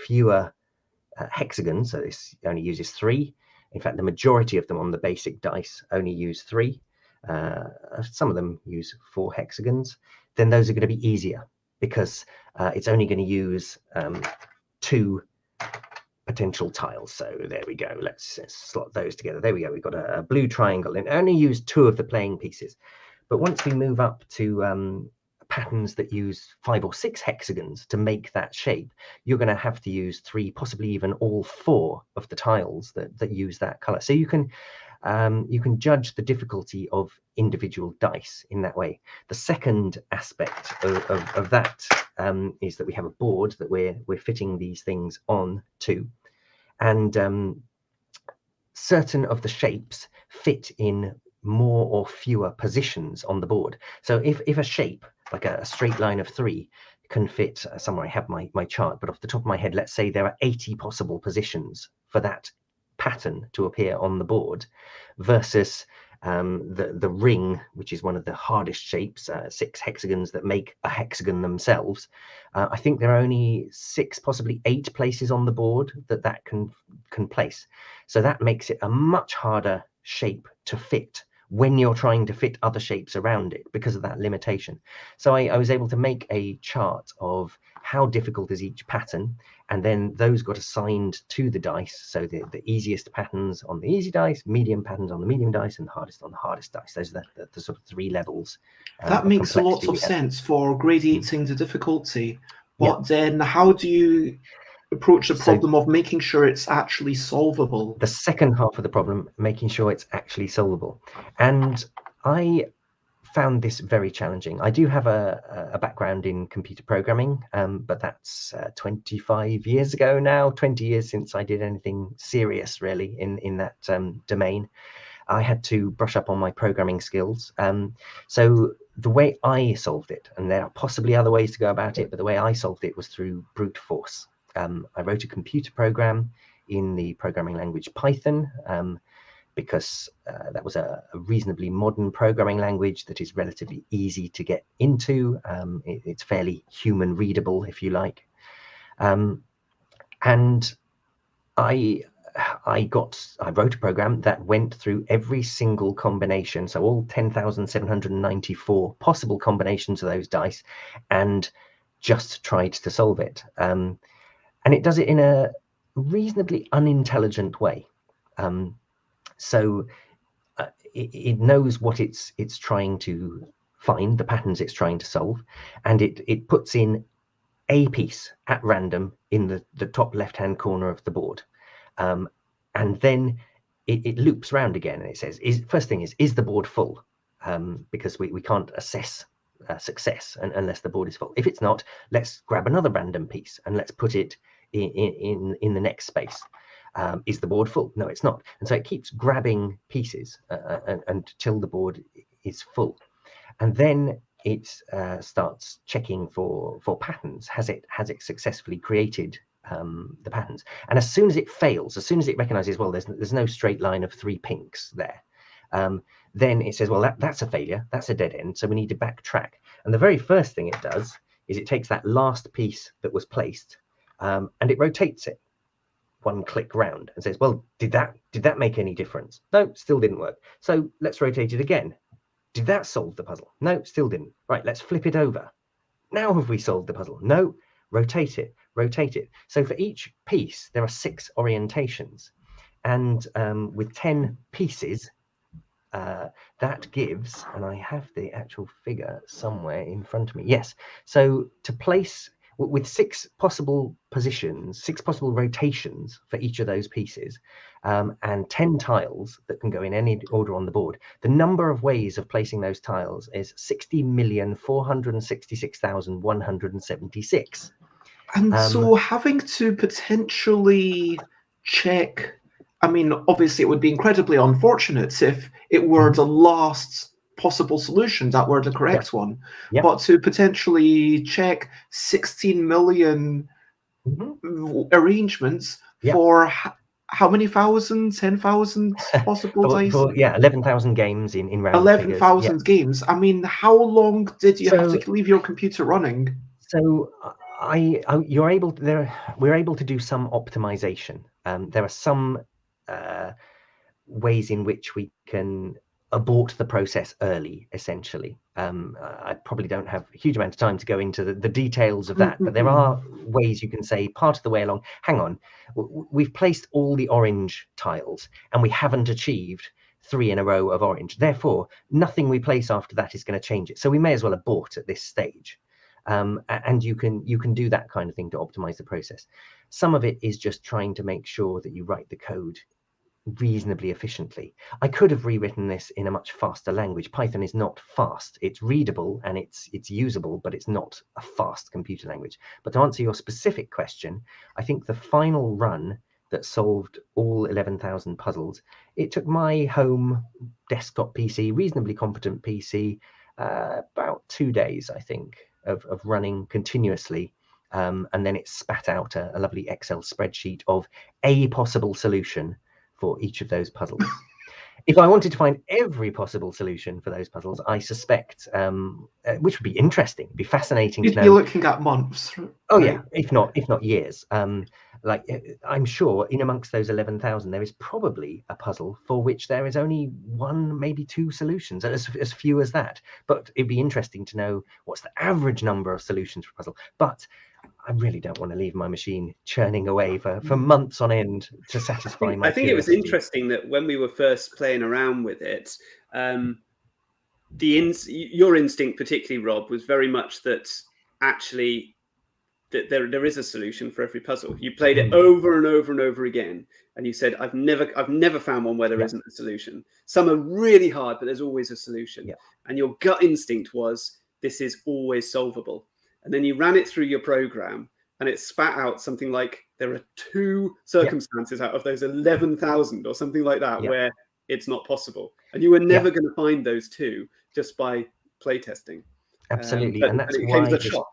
fewer hexagons, so this only uses 3. In fact, the majority of them on the basic dice only use 3. Some of them use 4 hexagons. Then those are going to be easier because it's only going to use 2 potential tiles. So there we go. Let's slot those together. There we go. We've got a blue triangle and only use 2 of the playing pieces. But once we move up to patterns that use 5 or 6 hexagons to make that shape, you're going to have to use 3, possibly even all 4 of the tiles that use that color. So you can judge the difficulty of individual dice in that way. The second aspect of that is that we have a board that we're fitting these things on to, and certain of the shapes fit in more or fewer positions on the board. So if a shape like a straight line of 3 can fit somewhere, I have my chart, but off the top of my head, let's say there are 80 possible positions for that pattern to appear on the board, versus the ring, which is one of the hardest shapes, 6 hexagons that make a hexagon themselves. I think there are only 6, possibly 8 places on the board that can place. So that makes it a much harder shape to fit when you're trying to fit other shapes around it because of that limitation. So I was able to make a chart of how difficult is each pattern, and then those got assigned to the dice. So the easiest patterns on the easy dice, medium patterns on the medium dice, and the hardest on the hardest dice. Those are the sort of 3 levels. That makes a lot of sense for gradating the difficulty. But then how do you approach the problem of making sure it's actually solvable? The second half of the problem, making sure it's actually solvable. And I found this very challenging. I do have a background in computer programming, but that's 25 years ago now, 20 years since I did anything serious really in that domain. I had to brush up on my programming skills. So the way I solved it, and there are possibly other ways to go about it, but the way I solved it was through brute force. I wrote a computer program in the programming language Python, because that was a reasonably modern programming language that is relatively easy to get into. It's fairly human readable, if you like. And I wrote a program that went through every single combination, so all 10,794 possible combinations of those dice, and just tried to solve it. And it does it in a reasonably unintelligent way. So it knows what it's trying to find, the patterns it's trying to solve, and it puts in a piece at random in the top left-hand corner of the board. And then it loops around again, and it says, first thing is the board full? Because we can't assess success unless the board is full. If it's not, let's grab another random piece and let's put it in the next space. Is the board full? No, it's not. And so it keeps grabbing pieces until the board is full. And then it starts checking for patterns. Has it successfully created the patterns? And as soon as it fails, as soon as it recognizes, well, there's no straight line of 3 pinks there, then it says, well, that's a failure, that's a dead end, so we need to backtrack. And the very first thing it does is it takes that last piece that was placed, and it rotates it 1 click round and says, well, did that make any difference? No, still didn't work. So let's rotate it again. Did that solve the puzzle? No, still didn't. Right, let's flip it over. Now have we solved the puzzle? No, rotate it. So for each piece, there are 6 orientations. And with 10 pieces, that gives, and I have the actual figure somewhere in front of me. Yes, so to place with 6 possible positions, 6 possible rotations for each of those pieces, and 10 tiles that can go in any order on the board, the number of ways of placing those tiles is 60,466,176. And so having to potentially check I mean, obviously, it would be incredibly unfortunate if it were the last possible solution that were the correct one. Yep. But to potentially check 16 million arrangements for how many thousand, 10,000 possible dice? 11,000 games in round 11,000 games. I mean, how long did you have to leave your computer running? So we're able to do some optimization. There are some ways in which we can abort the process early, essentially. I probably don't have a huge amount of time to go into the details of that, but there are ways you can say part of the way along, hang on, we've placed all the orange tiles and we haven't achieved 3 in a row of orange. Therefore, nothing we place after that is going to change it. So we may as well abort at this stage. And you can do that kind of thing to optimize the process. Some of it is just trying to make sure that you write the code reasonably efficiently. I could have rewritten this in a much faster language. Python is not fast. It's readable and it's usable, but it's not a fast computer language. But to answer your specific question, I think the final run that solved all 11,000 puzzles, it took my home desktop PC, reasonably competent PC, about 2 days, I think, of running continuously. And then it spat out a lovely Excel spreadsheet of a possible solution for each of those puzzles. If I wanted to find every possible solution for those puzzles, I suspect, which would be interesting, it'd be fascinating to know. You'd be looking at months. Oh yeah, if not years. Like I'm sure in amongst those 11,000, there is probably a puzzle for which there is only 1, maybe 2 solutions, as few as that. But it'd be interesting to know what's the average number of solutions for a puzzle. But I really don't want to leave my machine churning away for months on end to satisfy my. I think it was interesting that when we were first playing around with it, your instinct, particularly Rob, was very much that actually that there is a solution for every puzzle. You played it over and over and over again, and you said, "I've never found one where there isn't a solution. Some are really hard, but there's always a solution." Yeah. And your gut instinct was, "This is always solvable." And then you ran it through your program, and it spat out something like there are 2 circumstances out of those 11,000 or something like that where it's not possible, and you were never going to find those 2 just by playtesting. Absolutely, and that's it why came as a shock.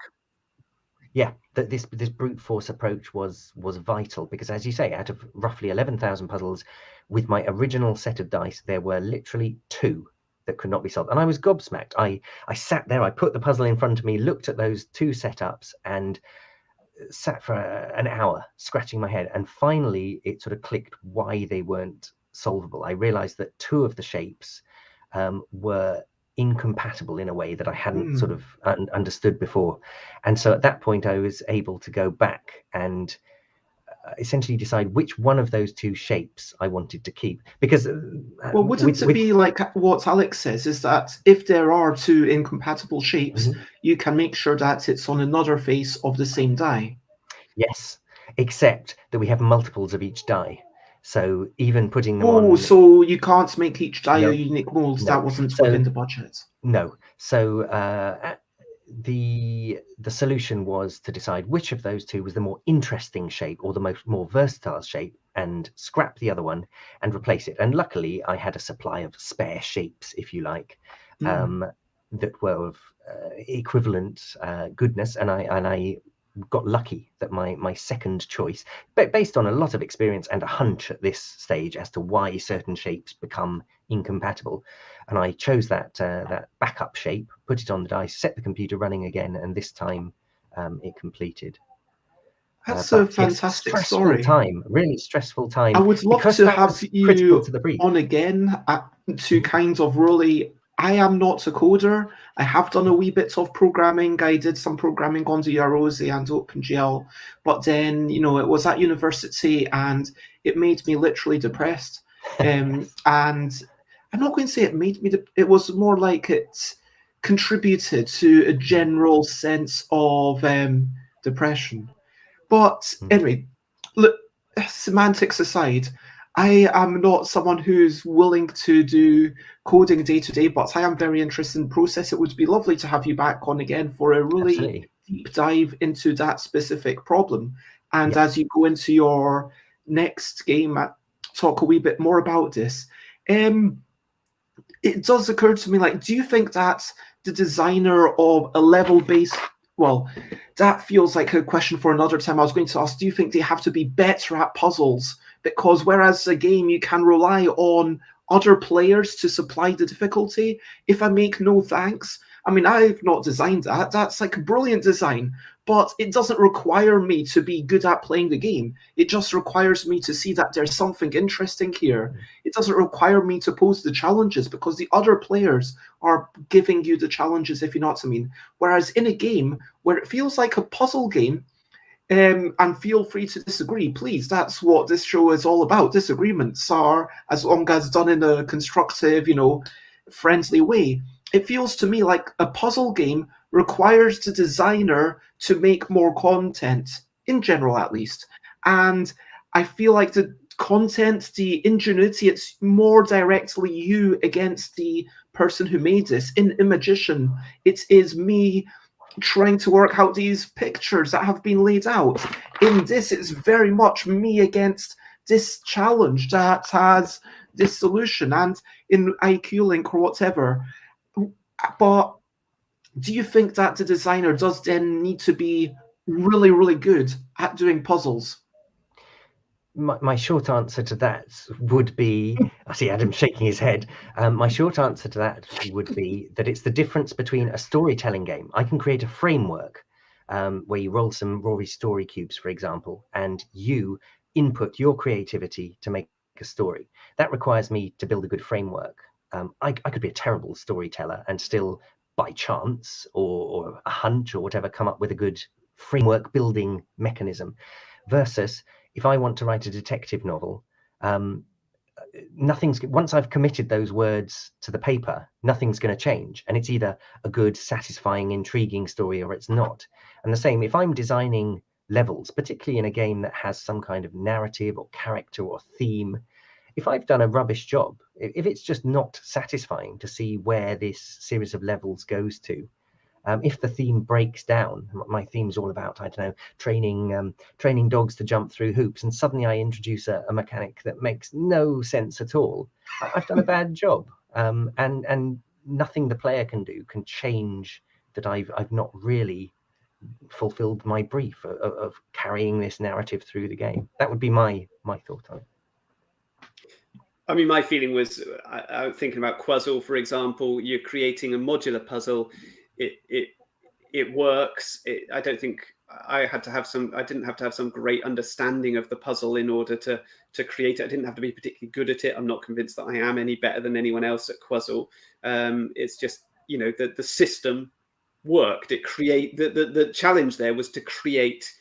Yeah, that this brute force approach was vital, because as you say, out of roughly 11,000 puzzles, with my original set of dice, there were literally 2 that could not be solved. And I was gobsmacked. I sat there, I put the puzzle in front of me, looked at those 2 setups and sat for an hour scratching my head. And finally, it sort of clicked why they weren't solvable. I realized that 2 of the shapes were incompatible in a way that I hadn't sort of understood before. And so at that point, I was able to go back and essentially decide which one of those 2 shapes I wanted to keep, because well, wouldn't it be like what Alex says, is that if there are 2 incompatible shapes, you can make sure that it's on another face of the same die? Yes, except that we have multiples of each die, so even putting them on. Oh, so you can't make each die a unique mold. That wasn't within the budget. No, so the solution was to decide which of those 2 was the more interesting shape or the more versatile shape, and scrap the other one and replace it. And luckily, I had a supply of spare shapes, if you like, that were of equivalent goodness, and I got lucky that my second choice, but based on a lot of experience and a hunch at this stage as to why certain shapes become incompatible, and I chose that backup shape, put it on the dice, set the computer running again, and this time it completed. That's a fantastic story. Really stressful time. I would love to have you on again to kind of really. I am not a coder. I have done a wee bit of programming. I did some programming on the Arose and OpenGL, but then, it was at university and it made me literally depressed. And I'm not going to say it made me, it was more like it contributed to a general sense of depression. But anyway, look, semantics aside, I am not someone who's willing to do coding day to day, but I am very interested in the process. It would be lovely to have you back on again for a really deep dive into that specific problem. And as you go into your next game, talk a wee bit more about this. It does occur to me, like, do you think that the designer of a level-based, well, that feels like a question for another time. I was going to ask, do you think they have to be better at puzzles? Because whereas a game, you can rely on other players to supply the difficulty. If I make no thanks, I mean, I've not designed that. That's like a brilliant design, but it doesn't require me to be good at playing the game. It just requires me to see that there's something interesting here. It doesn't require me to pose the challenges because the other players are giving you the challenges, if you know what I mean. Whereas in a game where it feels like a puzzle game, and feel free to disagree, please. That's what this show is all about. Disagreements are, as long as done in a constructive, friendly way. It feels to me like a puzzle game requires the designer to make more content, in general at least. And I feel like the content, the ingenuity, it's more directly you against the person who made this. In Imagician, it is me trying to work out these pictures that have been laid out. In this, it's very much me against this challenge that has this solution. And in IQ Link or whatever, but do you think that the designer does then need to be really, really good at doing puzzles? My short answer to that would be, I see Adam shaking his head. My short answer to that would be that it's the difference between a storytelling game. I can create a framework where you roll some Rory story cubes, for example, and you input your creativity to make a story. That requires me to build a good framework. I could be a terrible storyteller and still, by chance or a hunch or whatever, come up with a good framework building mechanism. Versus if I want to write a detective novel, once I've committed those words to the paper, nothing's going to change. And it's either a good, satisfying, intriguing story or it's not. And the same, if I'm designing levels, particularly in a game that has some kind of narrative or character or theme, if I've done a rubbish job, if it's just not satisfying to see where this series of levels goes to, if the theme breaks down, my theme's all about, I don't know, training dogs to jump through hoops, and suddenly I introduce a mechanic that makes no sense at all, I've done a bad job. And nothing the player can do can change that I've not really fulfilled my brief of carrying this narrative through the game. That would be my thought on it. I mean, my feeling was, I was thinking about Quazzle, for example. You're creating a modular puzzle. It works. I don't think I didn't have to have some great understanding of the puzzle in order to create it. I didn't have to be particularly good at it. I'm not convinced that I am any better than anyone else at Quazzle. It's just, the system worked. The challenge there was to create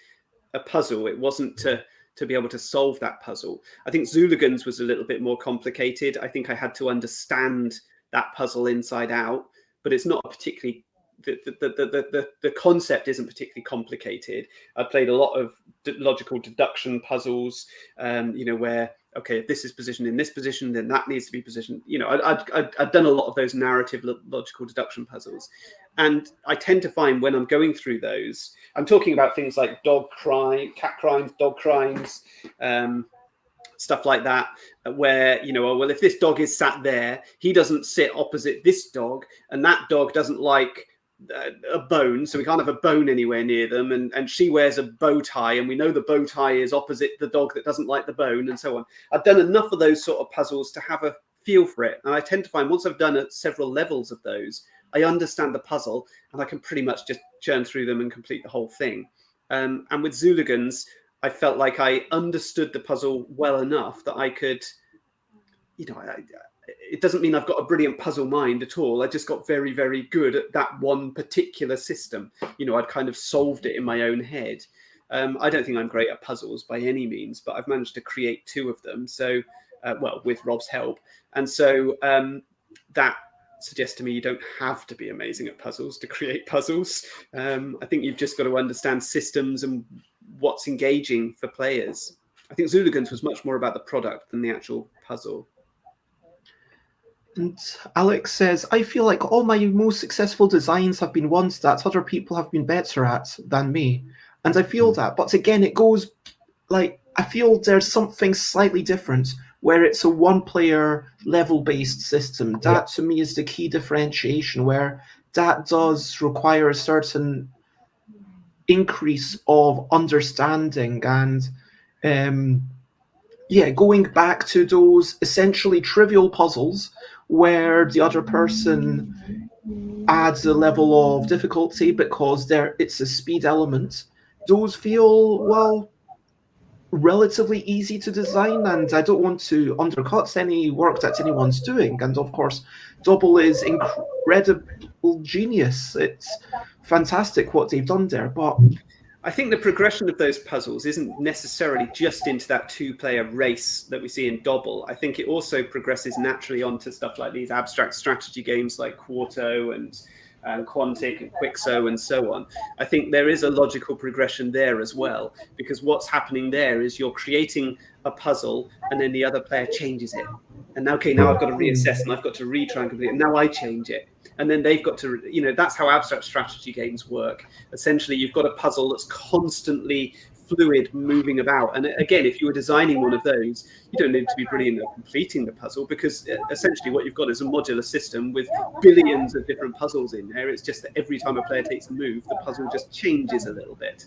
a puzzle. It wasn't to be able to solve that puzzle. I think Zooligans was a little bit more complicated. I think I had to understand that puzzle inside out, but it's not particularly, the concept isn't particularly complicated. I played a lot of logical deduction puzzles, where, okay, if this is positioned in this position, then that needs to be positioned. I'd done a lot of those narrative logical deduction puzzles. And I tend to find when I'm going through those, I'm talking about things like cat crimes, dog crimes, stuff like that, where, well, if this dog is sat there, he doesn't sit opposite this dog, and that dog doesn't like a bone, so we can't have a bone anywhere near them, and she wears a bow tie, and we know the bow tie is opposite the dog that doesn't like the bone, and so on. I've done enough of those sort of puzzles to have a feel for it, and I tend to find once I've done several levels of those, I understand the puzzle, and I can pretty much just churn through them and complete the whole thing. And with Zooligans, I felt like I understood the puzzle well enough that I could, it doesn't mean I've got a brilliant puzzle mind at all. I just got very, very good at that one particular system. I'd kind of solved it in my own head. I don't think I'm great at puzzles by any means, but I've managed to create 2 of them. So, with Rob's help. And so that suggests to me you don't have to be amazing at puzzles to create puzzles. I think you've just got to understand systems and what's engaging for players. I think Zooligans was much more about the product than the actual puzzle. And Alex says, I feel like all my most successful designs have been ones that other people have been better at than me. And I feel that. But again, it goes like, I feel there's something slightly different where it's a one-player level-based system. That to me is the key differentiation, where that does require a certain increase of understanding and going back to those essentially trivial puzzles where the other person adds a level of difficulty because it's a speed element. Those feel, well, relatively easy to design, and I don't want to undercut any work that anyone's doing. And of course, Double is incredible genius. It's fantastic what they've done there, but I think the progression of those puzzles isn't necessarily just into that two-player race that we see in Dobble. I think it also progresses naturally onto stuff like these abstract strategy games like Quarto and Quantic and Quixo and so on. I think there is a logical progression there as well, because what's happening there is you're creating a puzzle and then the other player changes it. And now, okay, now I've got to reassess and I've got to retry and complete it. And now I change it. And then they've got to, that's how abstract strategy games work. Essentially, you've got a puzzle that's constantly fluid, moving about. And again, if you were designing one of those, you don't need to be brilliant at completing the puzzle, because essentially what you've got is a modular system with billions of different puzzles in there. It's just that every time a player takes a move, the puzzle just changes a little bit.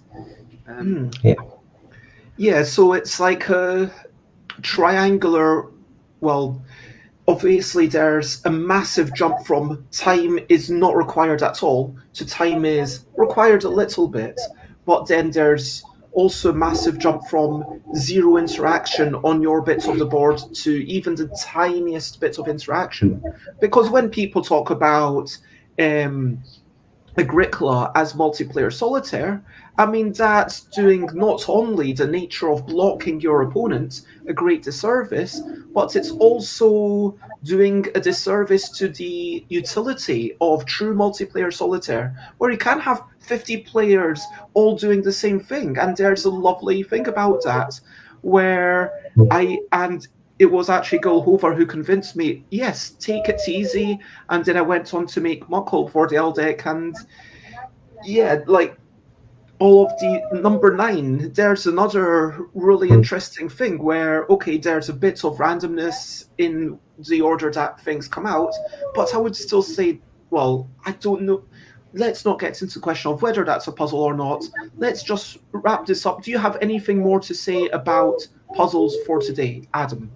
Yeah, so it's like a triangular, well, obviously there's a massive jump from time is not required at all to time is required a little bit, but then there's also a massive jump from zero interaction on your bits of the board to even the tiniest bits of interaction. Because when people talk about Agricola as multiplayer solitaire, I mean, that's doing not only the nature of blocking your opponent a great disservice, but it's also doing a disservice to the utility of true multiplayer solitaire, where you can have 50 players all doing the same thing. And there's a lovely thing about that, where it was actually Gulhover who convinced me, yes, take it easy. And then I went on to make Muckle for the LDEC, and all of the number 9, there's another really interesting thing where, okay, there's a bit of randomness in the order that things come out, but I would still say, well, I don't know. Let's not get into the question of whether that's a puzzle or not. Let's just wrap this up. Do you have anything more to say about puzzles for today, Adam?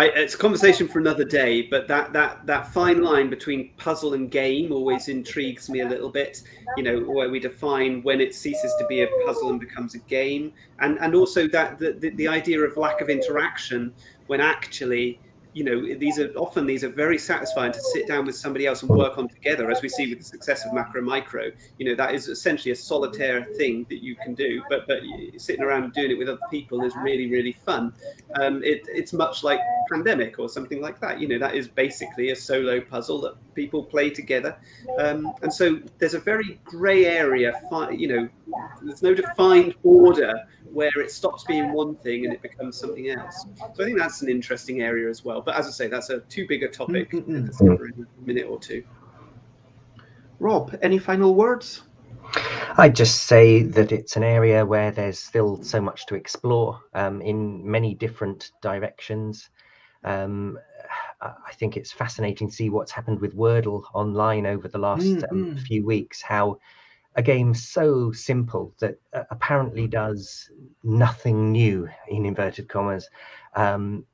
It's a conversation for another day, but that fine line between puzzle and game always intrigues me a little bit, where we define when it ceases to be a puzzle and becomes a game, and also that the idea of lack of interaction when actually these are very satisfying to sit down with somebody else and work on together, as we see with the success of Macro Micro. That is essentially a solitaire thing that you can do, but sitting around and doing it with other people is really, really fun. It's much like Pandemic or something like that. That is basically a solo puzzle that people play together. And so there's a very grey area, there's no defined order where it stops being one thing and it becomes something else. So I think that's an interesting area as well. But as I say, that's a too big a topic to cover in a minute or two. Rob, any final words? I'd just say that it's an area where there's still so much to explore in many different directions. I think it's fascinating to see what's happened with Wordle online over the last few weeks, how a game so simple that apparently does nothing new, in inverted commas, and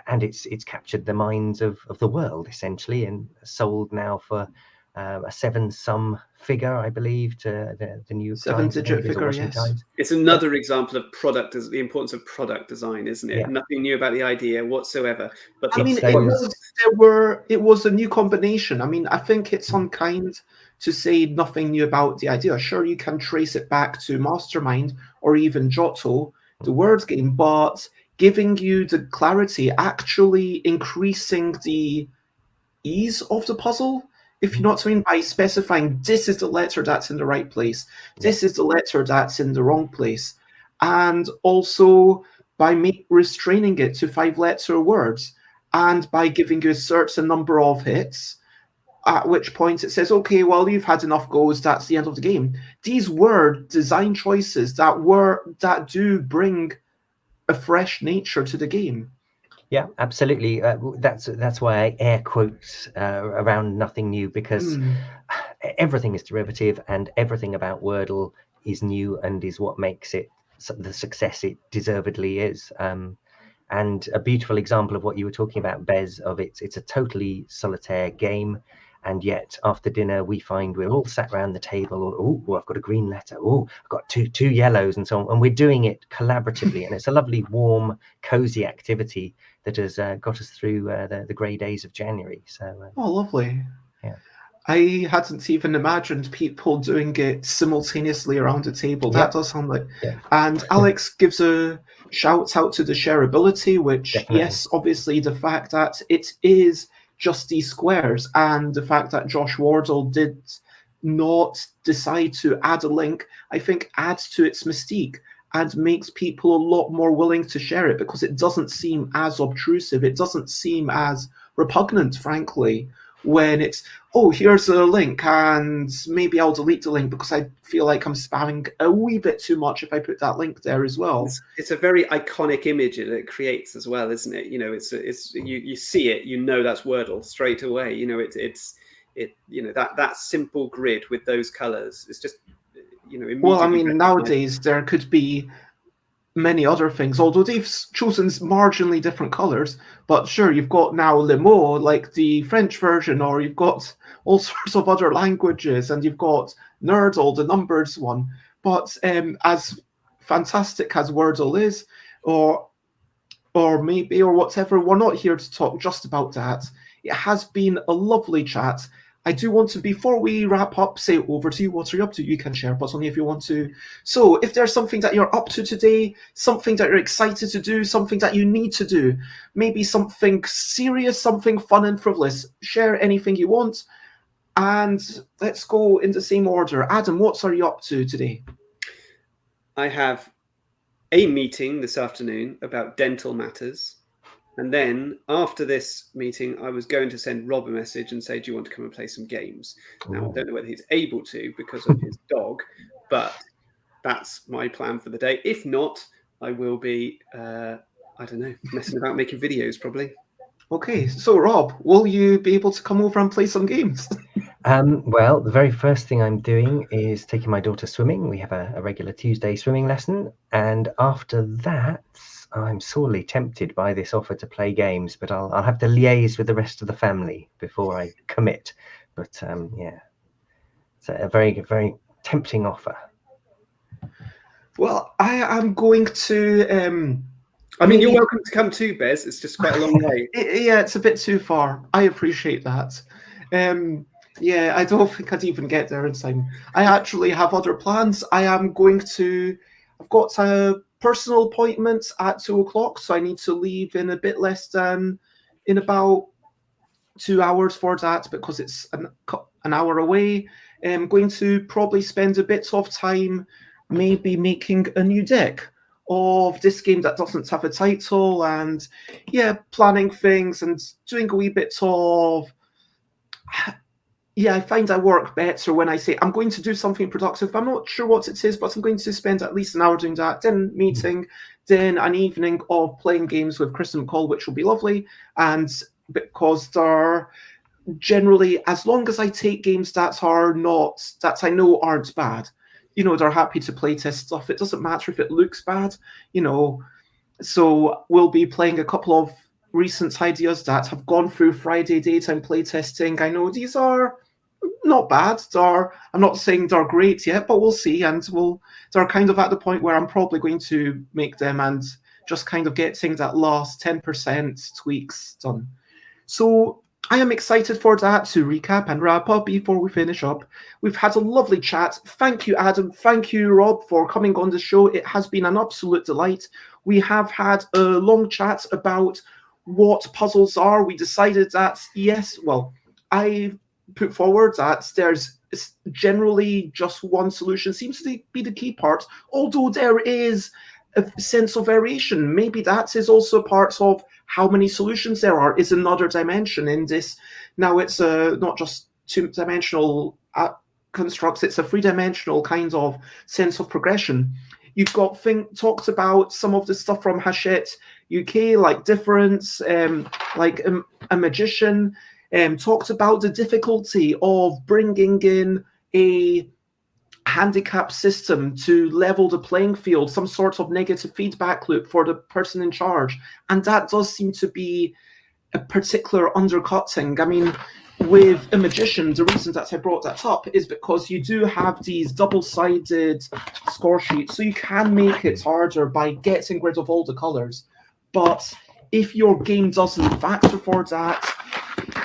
it's captured the minds of the world, essentially, and sold now for a 7-sum figure, I believe, to the New York Times. 7-digit figure, yes. Times. It's another example of the importance of product design, isn't it? Yeah. Nothing new about the idea whatsoever. But I mean, it was a new combination. I mean, I think it's unkind to say nothing new about the idea. Sure, you can trace it back to Mastermind or even Giotto, the word game, but giving you the clarity, actually increasing the ease of the puzzle, if you know what I mean, by specifying this is the letter that's in the right place, this is the letter that's in the wrong place, and also by restraining it to 5-letter words, and by giving you a certain number of hits. at which point it says, okay, well, you've had enough goes, that's the end of the game. These were design choices that do bring a fresh nature to the game. Yeah, absolutely. That's why I air quotes around nothing new, because everything is derivative and everything about Wordle is new and is what makes it the success it deservedly is. And a beautiful example of what you were talking about, Bez, of it's a totally solitaire game. And yet after dinner, we find we're all sat around the table. Oh, I've got a green letter. Oh, I've got two yellows, and so on. And we're doing it collaboratively. And it's a lovely, warm, cozy activity that has got us through the grey days of January. So, oh, lovely. Yeah. I hadn't even imagined people doing it simultaneously around a table. That does sound like... Yeah. And Alex gives a shout out to the shareability, which, Definitely. yes, obviously the fact that it is just these squares, and the fact that Josh Wardle did not decide to add a link, I think adds to its mystique and makes people a lot more willing to share it, because it doesn't seem as obtrusive. It doesn't seem as repugnant, frankly, when it's, oh, here's a link, and maybe I'll delete the link because I feel like I'm spamming a wee bit too much if I put that link there as well. It's a very iconic image that it creates as well, isn't it? You know, it's you see it, you know that's Wordle straight away. You know, it's you know, that simple grid with those colours. It's just, you know. Well, I mean, nowadays there could be many other things, although they've chosen marginally different colours. But sure, you've got now Limo, like the French version, or you've got all sorts of other languages, and you've got Nerdle, the numbers one. But as fantastic as Wordle is, or maybe, or whatever, we're not here to talk just about that. It has been a lovely chat. I do want to, before we wrap up, say over to you. What are you up to? You can share, but only if you want to. So if there's something that you're up to today, something that you're excited to do, something that you need to do, maybe something serious, something fun and frivolous, share anything you want. And let's go in the same order. Adam, what are you up to today? I have a meeting this afternoon about dental matters. And then after this meeting, I was going to send Rob a message and say, do you want to come and play some games? Now, I don't know whether he's able to because of his dog, but that's my plan for the day. If not, I will be, I don't know, messing about making videos probably. Okay, so Rob, will you be able to come over and play some games? Well, the very first thing I'm doing is taking my daughter swimming. We have a regular Tuesday swimming lesson. And after that, I'm sorely tempted by this offer to play games, but I'll have to liaise with the rest of the family before I commit. But yeah, it's a very, very tempting offer. Well, I am going to... I mean, you're welcome to come too, Bez. It's just quite a long way. Yeah, it's a bit too far. I appreciate that. Yeah, I don't think I'd even get there in time. I actually have other plans. I've got a personal appointment at 2:00, so I need to leave in a bit less than, in about 2 hours for that, because it's an hour away. I'm going to probably spend a bit of time maybe making a new deck of this game that doesn't have a title, and yeah, planning things and doing a wee bit of... Yeah, I find I work better when I say I'm going to do something productive. I'm not sure what it is, but I'm going to spend at least an hour doing that, then meeting, then an evening of playing games with Chris and McCall, which will be lovely. And because they're generally, as long as I take games that I know aren't bad, you know, they're happy to play test stuff. It doesn't matter if it looks bad, you know. So we'll be playing a couple of recent ideas that have gone through Friday daytime playtesting. I know these are not bad. I'm not saying they're great yet, but we'll see. And they're kind of at the point where I'm probably going to make them and just kind of getting that last 10% tweaks done. So I am excited for that. To recap and wrap up before we finish up, we've had a lovely chat. Thank you, Adam. Thank you, Rob, for coming on the show. It has been an absolute delight. We have had a long chat about what puzzles are. We decided that, yes, well, I put forward that there's generally just one solution seems to be the key part, although there is a sense of variation. Maybe that is also part of how many solutions there are, is another dimension in this. Now it's not just two-dimensional constructs. It's a three-dimensional kind of sense of progression. You've got talked about some of the stuff from Hachette UK, like Difference, like a Magician, talked about the difficulty of bringing in a handicap system to level the playing field, some sort of negative feedback loop for the person in charge. And that does seem to be a particular undercutting. I mean, with a Magician, the reason that I brought that up is because you do have these double-sided score sheets, so you can make it harder by getting rid of all the colors. But if your game doesn't factor for that,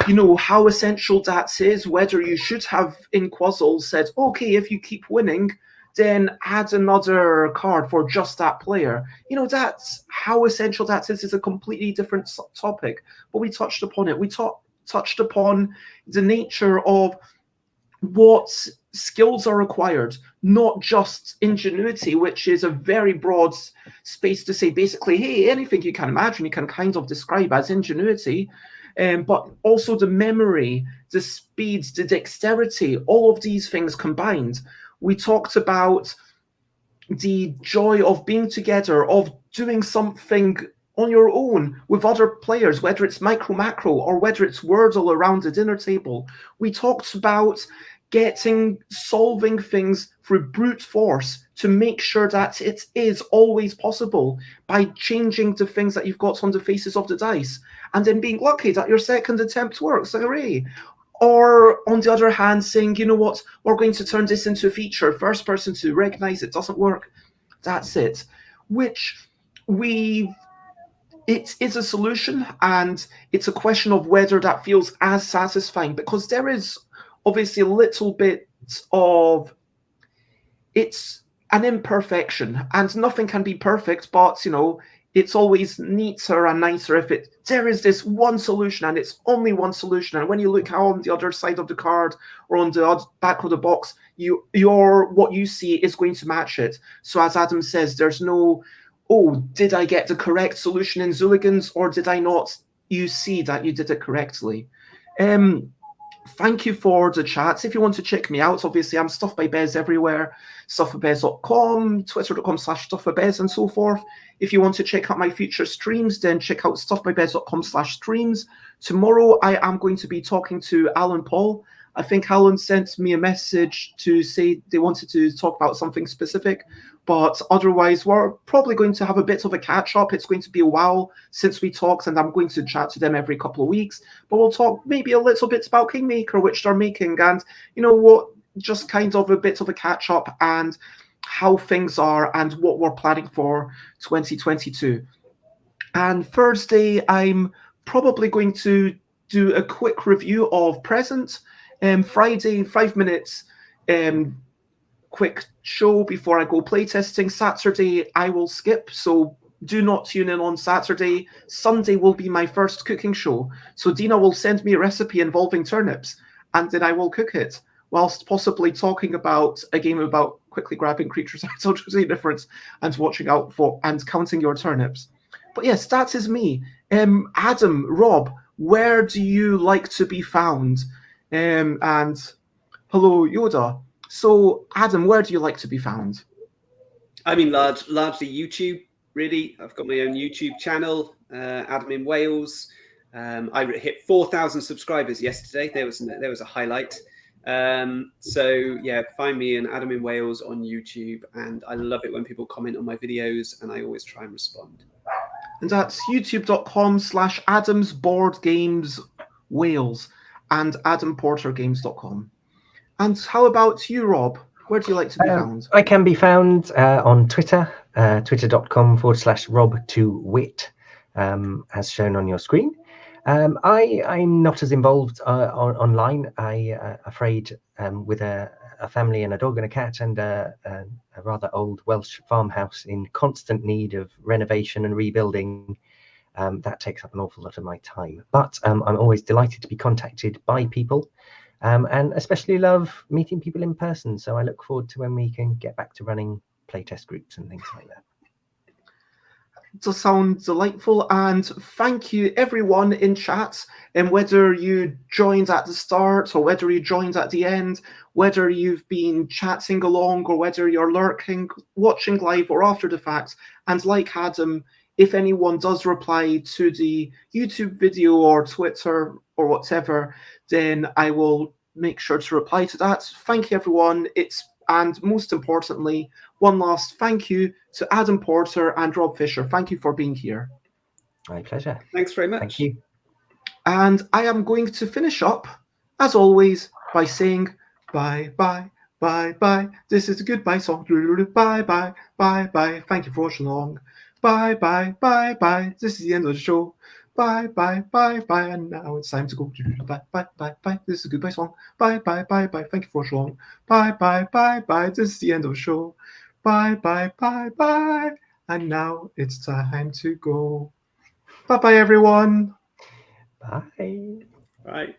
you know, how essential that is, whether you should have in Quazzle said, okay, if you keep winning, then add another card for just that player. You know, that's how essential that is a completely different topic. But we touched upon it. We touched upon the nature of what skills are required, not just ingenuity, which is a very broad space to say basically, hey, anything you can imagine, you can kind of describe as ingenuity. But also the memory, the speed, the dexterity, all of these things combined. We talked about the joy of being together, of doing something on your own with other players, whether it's micro macro or whether it's Wordle around the dinner table. We talked about solving things through brute force to make sure that it is always possible by changing the things that you've got on the faces of the dice and then being lucky that your second attempt works. Hooray. Or on the other hand, saying, you know what, we're going to turn this into a feature. First person to recognize it doesn't work. That's it. It is a solution, and it's a question of whether that feels as satisfying, because there is obviously a little bit of, it's an imperfection, and nothing can be perfect, but, you know, it's always neater and nicer if there is this one solution and it's only one solution. And when you look on the other side of the card or on the back of the box, what you see is going to match it. So as Adam says, there's no, oh, did I get the correct solution in Zooligans or did I not? You see that you did it correctly. Thank you for the chats. If you want to check me out, obviously I'm Stuff by Bez everywhere, stuffbybez.com, twitter.com/stuffbybez, and so forth. If you want to check out my future streams, then check out stuffbybez.com/streams. Tomorrow I am going to be talking to Alan Paul. I think Alan sent me a message to say they wanted to talk about something specific, but otherwise we're probably going to have a bit of a catch-up. It's going to be a while since we talked, and I'm going to chat to them every couple of weeks, but we'll talk maybe a little bit about Kingmaker, which they're making, and you know what, just kind of a bit of a catch-up and how things are and what we're planning for 2022. And Thursday, I'm probably going to do a quick review of Present. Friday, 5 minutes, quick show before I go playtesting. Saturday, I will skip, so do not tune in on Saturday. Sunday will be my first cooking show. So Dina will send me a recipe involving turnips, and then I will cook it, whilst possibly talking about a game about quickly grabbing creatures out of the difference and watching out for and counting your turnips. But yes, that is me. Adam, Rob, where do you like to be found? And hello, Yoda. So, Adam, where do you like to be found? I mean, largely YouTube, really. I've got my own YouTube channel, Adam in Wales. I hit 4,000 subscribers yesterday. There was a highlight. So, yeah, find me in Adam in Wales on YouTube. And I love it when people comment on my videos, and I always try and respond. And that's youtube.com/AdamsBoardGamesWales. And AdamPorterGames.com. And how about you, Rob? Where do you like to be found? I can be found on Twitter, twitter.com/Rob2Wit, as shown on your screen. I'm not as involved online. I'm afraid with a family and a dog and a cat and a rather old Welsh farmhouse in constant need of renovation and rebuilding. That takes up an awful lot of my time, but I'm always delighted to be contacted by people, and especially love meeting people in person. So I look forward to when we can get back to running playtest groups and things like that. does sound delightful. And thank you, everyone in chat, and whether you joined at the start or whether you joined at the end, whether you've been chatting along or whether you're lurking, watching live or after the fact. And like Adam, if anyone does reply to the YouTube video or Twitter or whatever, then I will make sure to reply to that. Thank you, everyone. And most importantly, one last thank you to Adam Porter and Rob Fisher. Thank you for being here. My pleasure. Thanks very much. Thank you. And I am going to finish up, as always, by saying bye, bye, bye, bye. This is a goodbye song. Bye, bye, bye, bye. Thank you for watching along. Bye, bye, bye, bye. This is the end of the show. Bye, bye, bye, bye. And now it's time to go. Bye, bye, bye, bye. This is a goodbye song. Bye, bye, bye, bye. Thank you for watching along. Bye, bye, bye, bye. This is the end of the show. Bye, bye, bye, bye. And now it's time to go. Bye, bye, everyone. Bye. Right.